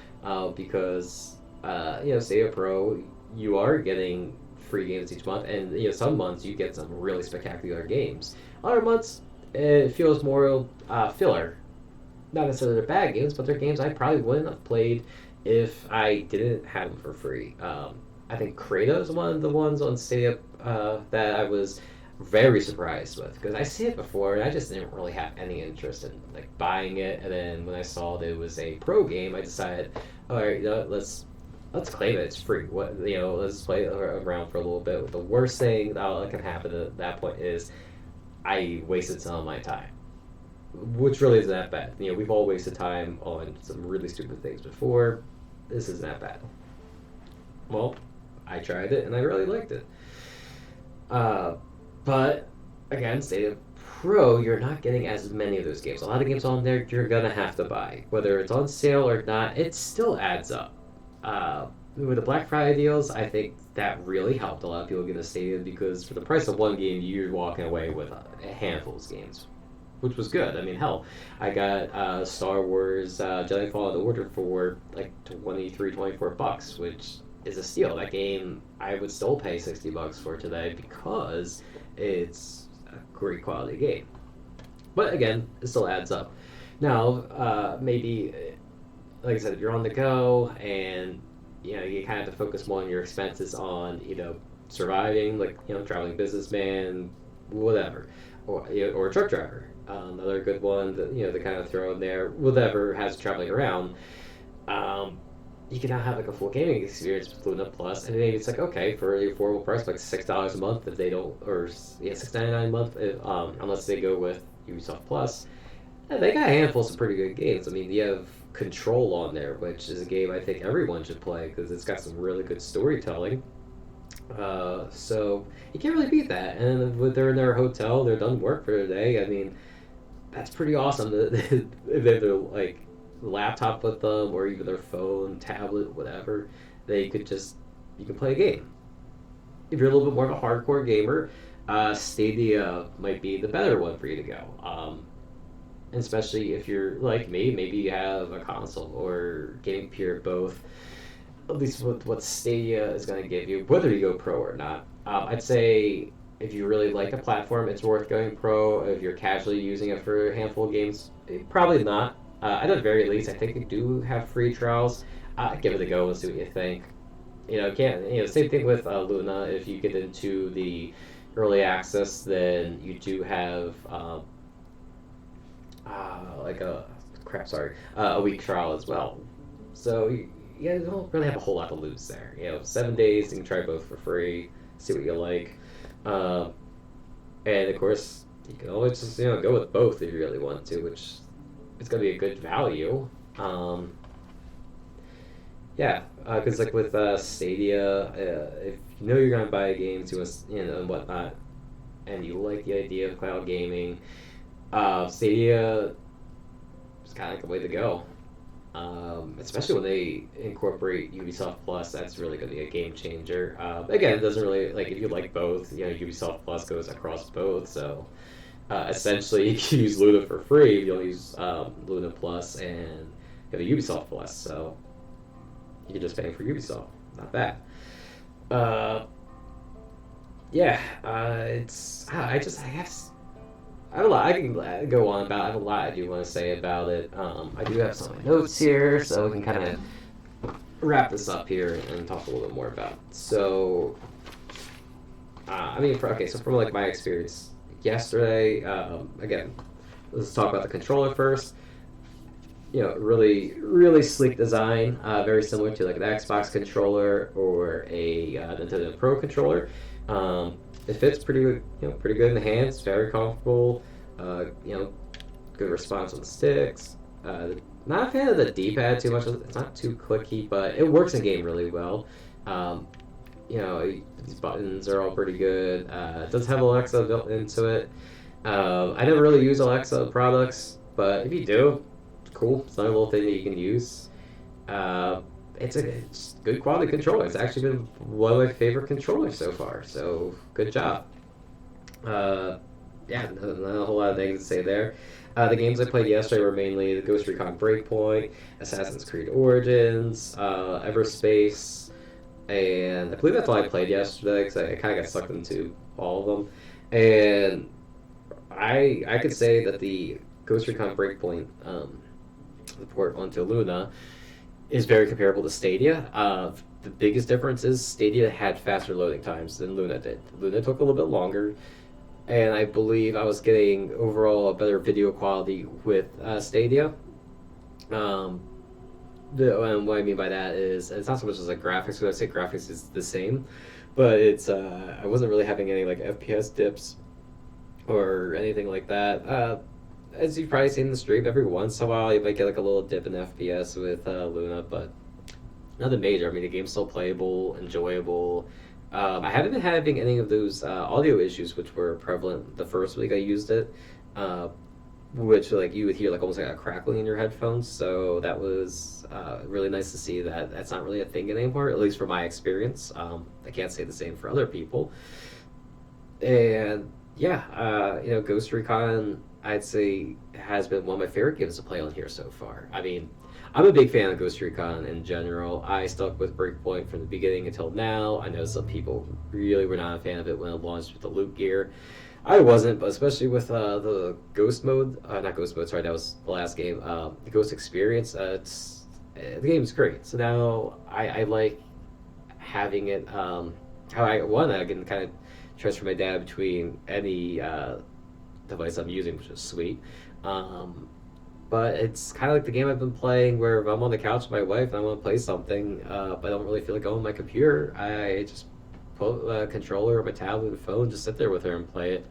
because Stadia Pro, you are getting free games each month, and some months you get some really spectacular games. Other months it feels more filler. Not necessarily they're bad games, but they're games I probably wouldn't have played if I didn't have them for free. I think Kratos is one of the ones on Stadia that I was very surprised with because I see it before and I just didn't really have any interest in like buying it. And then when I saw that it was a pro game, I decided, all right, let's claim it. It's free. Let's play it around for a little bit. The worst thing that can happen at that point is I wasted some of my time. Which really isn't that bad. We've all wasted time on some really stupid things before. This isn't that bad. Well, I tried it and I really liked it. But again, Stadia Pro, you're not getting as many of those games. A lot of games on there you're gonna have to buy, whether it's on sale or not. It still adds up. With the Black Friday deals, I think that really helped a lot of people get a Stadia because for the price of one game, you're walking away with a handful of games. Which was good. I mean, hell, I got Star Wars Jedi Fallen Order for like $24, which is a steal. That game I would still pay $60 for today because it's a great quality game. But again, it still adds up. Now, maybe, like I said, if you're on the go and you kind of have to focus more on your expenses on surviving, like traveling businessman, whatever, or a truck driver. Another good one that they kind of throw in there, whatever has traveling around. You can now have like a full gaming experience with Luna Plus, and maybe it's like okay for the affordable price, like $6 a month if they don't, or $6.99 a month unless they go with Ubisoft Plus. And they got a handful of some pretty good games. I mean, you have Control on there, which is a game I think everyone should play because it's got some really good storytelling. So you can't really beat that. And when they're in their hotel, they're done work for the day. I mean, that's pretty awesome. If they have their like laptop with them, or even their phone, tablet, whatever, you can play a game. If you're a little bit more of a hardcore gamer, Stadia might be the better one for you to go. Especially if you're like me, maybe you have a console or gaming peer, both. At least with what Stadia is going to give you, whether you go pro or not. I'd say if you really like the platform, it's worth going pro. If you're casually using it for a handful of games, probably not. At the very least, I think they do have free trials. Give it a go and see what you think. Same thing with Luna. If you get into the early access, then you do have like a week trial as well. So you don't really have a whole lot to lose there. 7 days, you can try both for free, see what you like. And of course, you can always just go with both if you really want to, which is going to be a good value. Because like with Stadia, if you know you're going to buy a game to and whatnot, and you like the idea of cloud gaming, Stadia is kind of like the way to go. Especially when they incorporate Ubisoft Plus, that's really going to be a game changer. Again, it doesn't really, like, if you like both, Ubisoft Plus goes across both, so essentially you can use Luna for free if you don't use Luna Plus and you have a Ubisoft Plus, so you're just paying for Ubisoft. Not bad. I have a lot I can go on about. I have a lot I do want to say about it. I do have some notes here, so we can kind of wrap this up here and talk a little bit more about it. So, so from like my experience yesterday, again, let's talk about the controller first. Really, really sleek design, very similar to like an Xbox controller or a Nintendo Pro controller. It fits pretty good in the hands. Very comfortable. Good response on the sticks. Not a fan of the D-pad too much. It's not too clicky, but it works in game really well. These buttons are all pretty good. It does have Alexa built into it. I never really use Alexa products, but if you do, it's cool. It's another little thing that you can use. It's a good quality controller. It's actually been one of my favorite controllers so far. So good job. Not a whole lot of things to say there. The games I played yesterday were mainly the Ghost Recon Breakpoint, Assassin's Creed Origins, Everspace, and I believe that's all I played yesterday because I kind of got sucked into all of them. And I could say that the Ghost Recon Breakpoint, the port onto Luna, is very comparable to Stadia. The biggest difference is Stadia had faster loading times than Luna did. Luna took a little bit longer, and I believe I was getting overall a better video quality with Stadia. And what I mean by that is it's not so much as like graphics, because I'd say graphics is the same, but it's I wasn't really having any like FPS dips or anything like that. As you've probably seen in the stream, every once in a while you might get like a little dip in FPS with Luna, but nothing major. I mean, the game's still playable, enjoyable. I haven't been having any of those audio issues which were prevalent the first week I used it, which like you would hear like almost like a crackling in your headphones. So that was really nice to see that that's not really a thing anymore, at least for my experience. I can't say the same for other people. And Ghost Recon, I'd say, has been one of my favorite games to play on here so far. I mean, I'm a big fan of Ghost Recon in general. I stuck with Breakpoint from the beginning until now. I know some people really were not a fan of it when it launched with the loot gear. I wasn't, but especially with the Ghost mode, not Ghost mode, sorry, that was the last game, the Ghost Experience, the game is great. So now I like having it, I can kind of transfer my data between any device I'm using, which is sweet. But it's kind of like the game I've been playing where if I'm on the couch with my wife and I want to play something, but I don't really feel like going on my computer, I just put a controller or my tablet and phone, just sit there with her and play it.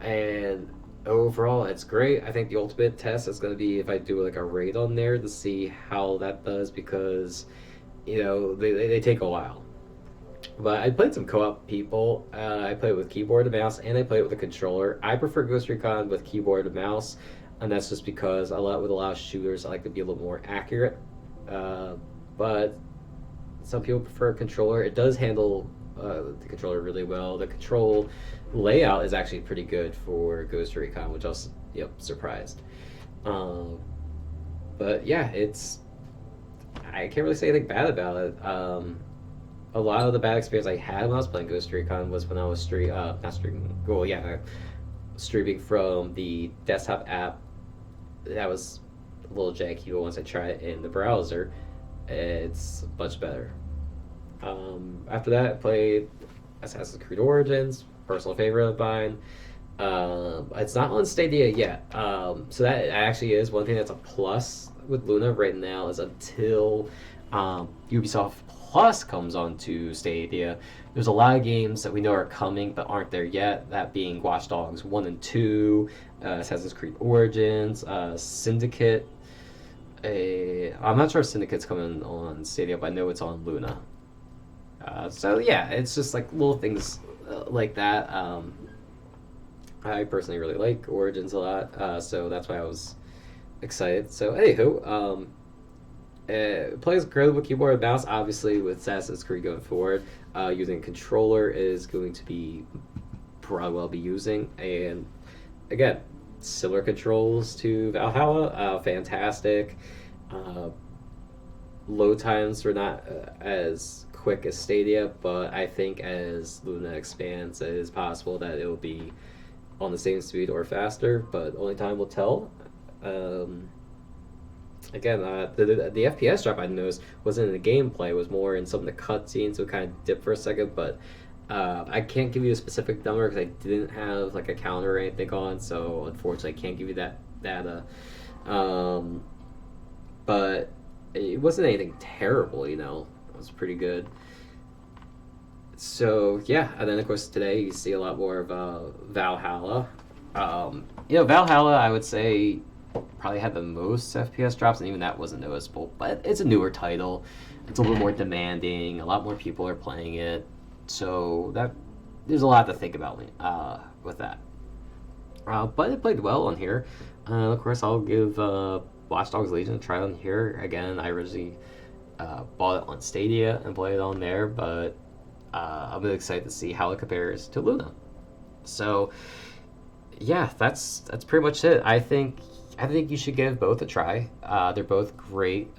And overall, it's great. I think the ultimate test is going to be if I do like a raid on there to see how that does, because, they take a while. But I played some co-op people. I played with keyboard and mouse, and I played with a controller. I prefer Ghost Recon with keyboard and mouse, and that's just because with a lot of shooters, I like to be a little more accurate. But some people prefer a controller. It does handle the controller really well. The control layout is actually pretty good for Ghost Recon, which I was surprised. But yeah, I can't really say anything bad about it. a lot of the bad experience I had when I was playing Ghost Recon was when I was not streaming. Well, yeah, streaming from the desktop app. That was a little janky, but once I tried it in the browser, it's much better. After that, I played Assassin's Creed Origins, personal favorite of mine. It's not on Stadia yet, so that actually is one thing that's a plus with Luna right now. Is until Ubisoft Plus comes onto Stadia, there's a lot of games that we know are coming but aren't there yet. That being Watch Dogs 1 and 2, Assassin's Creed Origins, Syndicate. I'm not sure if Syndicate's coming on Stadia, but I know it's on Luna. So yeah, it's just like little things like that. I personally really like Origins a lot, so that's why I was excited. So anywho, plays great with keyboard and mouse. Obviously, with Assassin's Creed going forward, using a controller is going to be probably well be using. And again, similar controls to Valhalla, fantastic. Load times were not as quick as Stadia, but I think as Luna expands, it is possible that it will be on the same speed or faster, but only time will tell. Again, the FPS drop I noticed wasn't in the gameplay, it was more in some of the cutscenes, so it kind of dipped for a second, but I can't give you a specific number because I didn't have like a counter or anything on, so unfortunately I can't give you that data. But it wasn't anything terrible, you know. It was pretty good. So yeah, and then of course today you see a lot more of Valhalla. Valhalla I would say probably had the most FPS drops, and even that wasn't noticeable. But it's a newer title. It's a little more demanding. A lot more people are playing it, so that there's a lot to think about with that. But it played well on here. Of course, I'll give Watch Dogs Legion a try on here. Again, I originally bought it on Stadia and played it on there, but I'm really excited to see how it compares to Luna. So yeah, that's pretty much it. I think you should give both a try. They're both great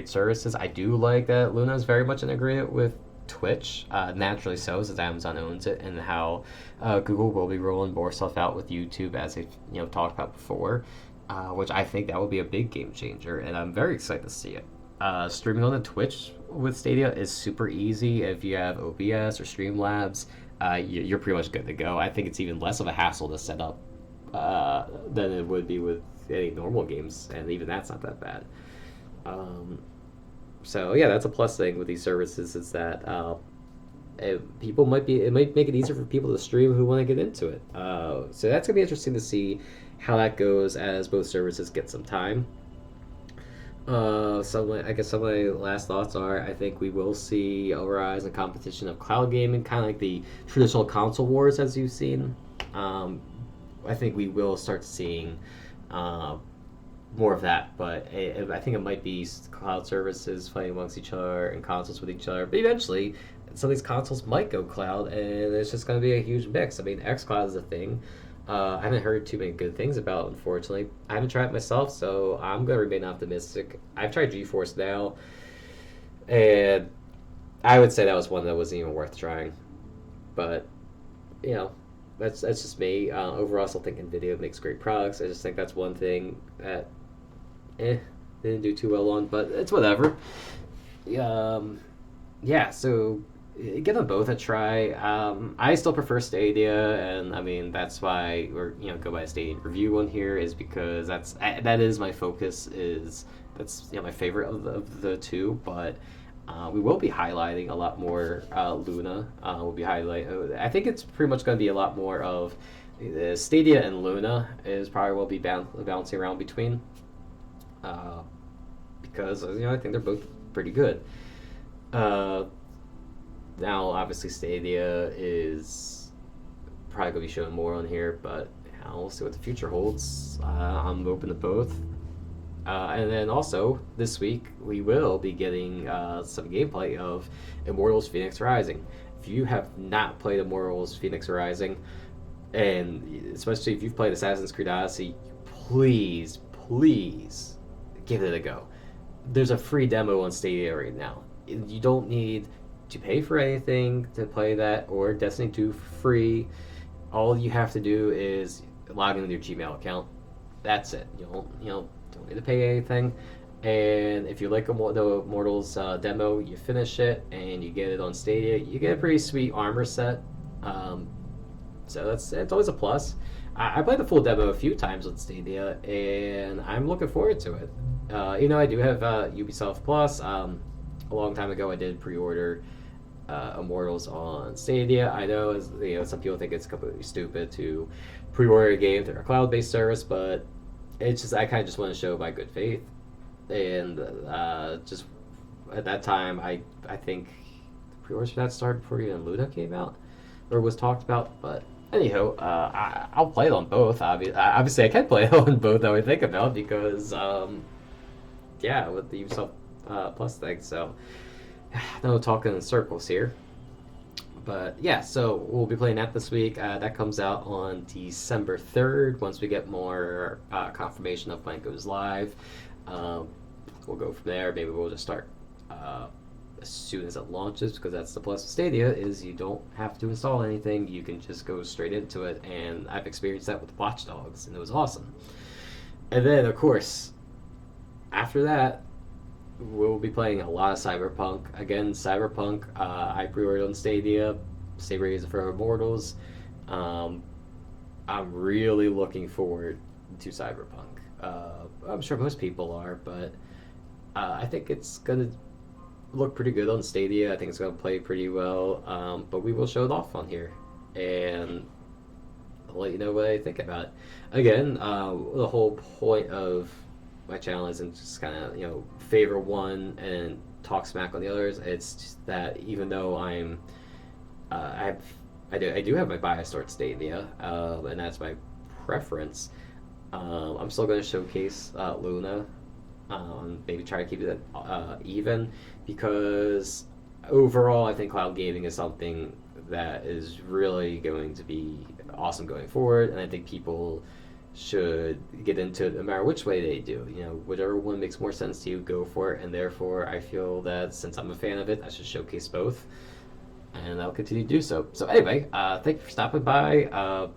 services. I do like that Luna is very much integrated with Twitch, naturally so, since Amazon owns it, and how Google will be rolling more stuff out with YouTube, as they talked about before, which I think that will be a big game changer, and I'm very excited to see it. Streaming on the Twitch with Stadia is super easy. If you have OBS or Streamlabs, you're pretty much good to go. I think it's even less of a hassle to set up than it would be with any normal games, and even that's not that bad. So yeah, that's a plus thing with these services, is that it might make it easier for people to stream who want to get into it. So that's gonna be interesting to see how that goes as both services get some time. Some of my last thoughts are, I think we will see a rise in competition of cloud gaming, kind of like the traditional console wars as you've seen. I think we will start seeing more of that, but I think it might be cloud services fighting amongst each other and consoles with each other. But eventually, some of these consoles might go cloud, and it's just going to be a huge mix. I mean, xCloud is a thing. I haven't heard too many good things about it, unfortunately. I haven't tried it myself, so I'm going to remain optimistic. I've tried GeForce Now, and I would say that was one that wasn't even worth trying. But, that's just me. Overall, I still think NVIDIA makes great products. I just think that's one thing that didn't do too well on, but it's whatever. So give them both a try. I still prefer Stadia, and I mean that's why we're go by a Stadia review one here, is because that is my focus. That's my favorite of the two, but we will be highlighting a lot more Luna. We'll be I think it's pretty much going to be a lot more of Stadia and Luna is probably what we'll be bouncing around between. Because I think they're both pretty good. Now, obviously, Stadia is probably going to be showing more on here, but we'll see what the future holds. I'm open to both. And then also, this week, we will be getting some gameplay of Immortals Phoenix Rising. If you have not played Immortals Phoenix Rising, and especially if you've played Assassin's Creed Odyssey, please give it a go. There's a free demo on Stadia right now. You don't need to pay for anything to play that, or Destiny 2 for free. All you have to do is log in with your Gmail account. That's it. Don't need to pay anything. And if you like the Immortals demo, you finish it and you get it on Stadia. You get a pretty sweet armor set. So it's always a plus. I played the full demo a few times with Stadia, and I'm looking forward to it. I do have Ubisoft Plus. A long time ago, I did pre-order Immortals on Stadia. I know, some people think it's completely stupid to pre-order a game through a cloud-based service, but it's just I kind of just want to show my good faith. And just at that time, I think the pre-orders for that started before even Luna came out or was talked about. But anyhow, I'll play it on both. Obviously, I can play it on both. I would think about because with the Ubisoft Plus thing. So no talking in circles here. But yeah, so we'll be playing that this week. That comes out on December 3rd. Once we get more confirmation of when it goes live, we'll go from there. Maybe we'll just start as soon as it launches, because that's the plus of Stadia, is you don't have to install anything. You can just go straight into it, and I've experienced that with Watch Dogs, and it was awesome. And then, of course, after that, we'll be playing a lot of Cyberpunk. Again, Cyberpunk, I pre-ordered on Stadia. Same reason for Immortals. I'm really looking forward to Cyberpunk. I'm sure most people are, but I think it's going to look pretty good on Stadia. I think it's going to play pretty well, but we will show it off on here, and I'll let you know what I think about it. Again, the whole point of my channel isn't just kind of favor one and talk smack on the others. It's just that even though I do have my bias towards Stadia, and that's my preference, I'm still going to showcase Luna, maybe try to keep it even, because overall I think cloud gaming is something that is really going to be awesome going forward, and I think people should get into it no matter which way they do. Whichever one makes more sense to you, go for it. And therefore, I feel that since I'm a fan of it, I should showcase both, and I'll continue to do so. So anyway, thank you for stopping by.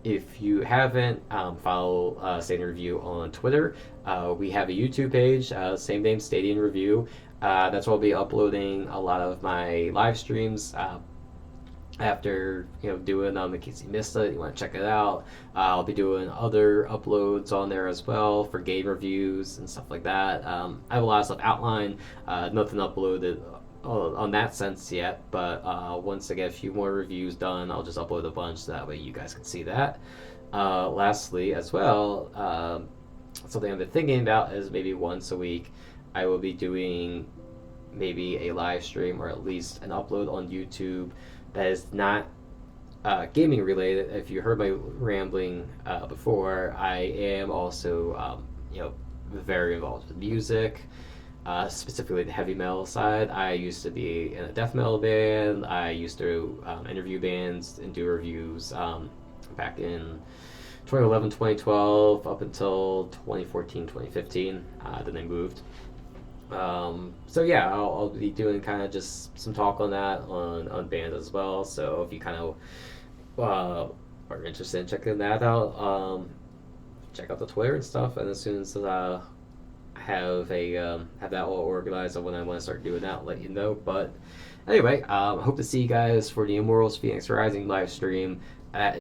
If you haven't, follow Stadium Review on Twitter. We have a YouTube page, same name, Stadium Review. That's where I'll be uploading a lot of my live streams. After doing in case you missed it, you want to check it out. I'll be doing other uploads on there as well for game reviews and stuff like that. I have a lot of stuff outlined, nothing uploaded on that sense yet, but once I get a few more reviews done, I'll just upload a bunch so that way you guys can see that. Lastly, as well, something I've been thinking about is maybe once a week I will be doing maybe a live stream or at least an upload on YouTube that is not gaming related. If you heard my rambling before, I am also very involved with music, specifically the heavy metal side. I used to be in a death metal band. I used to interview bands and do reviews back in 2011, 2012, up until 2014, 2015. Then I moved. So yeah, I'll be doing kind of just some talk on that on bands as well. So if you kind of are interested in checking that out, check out the Twitter and stuff. And as soon as I have that all organized on when I want to start doing that, I'll let you know. But anyway, I hope to see you guys for the Immortals Phoenix Rising live stream at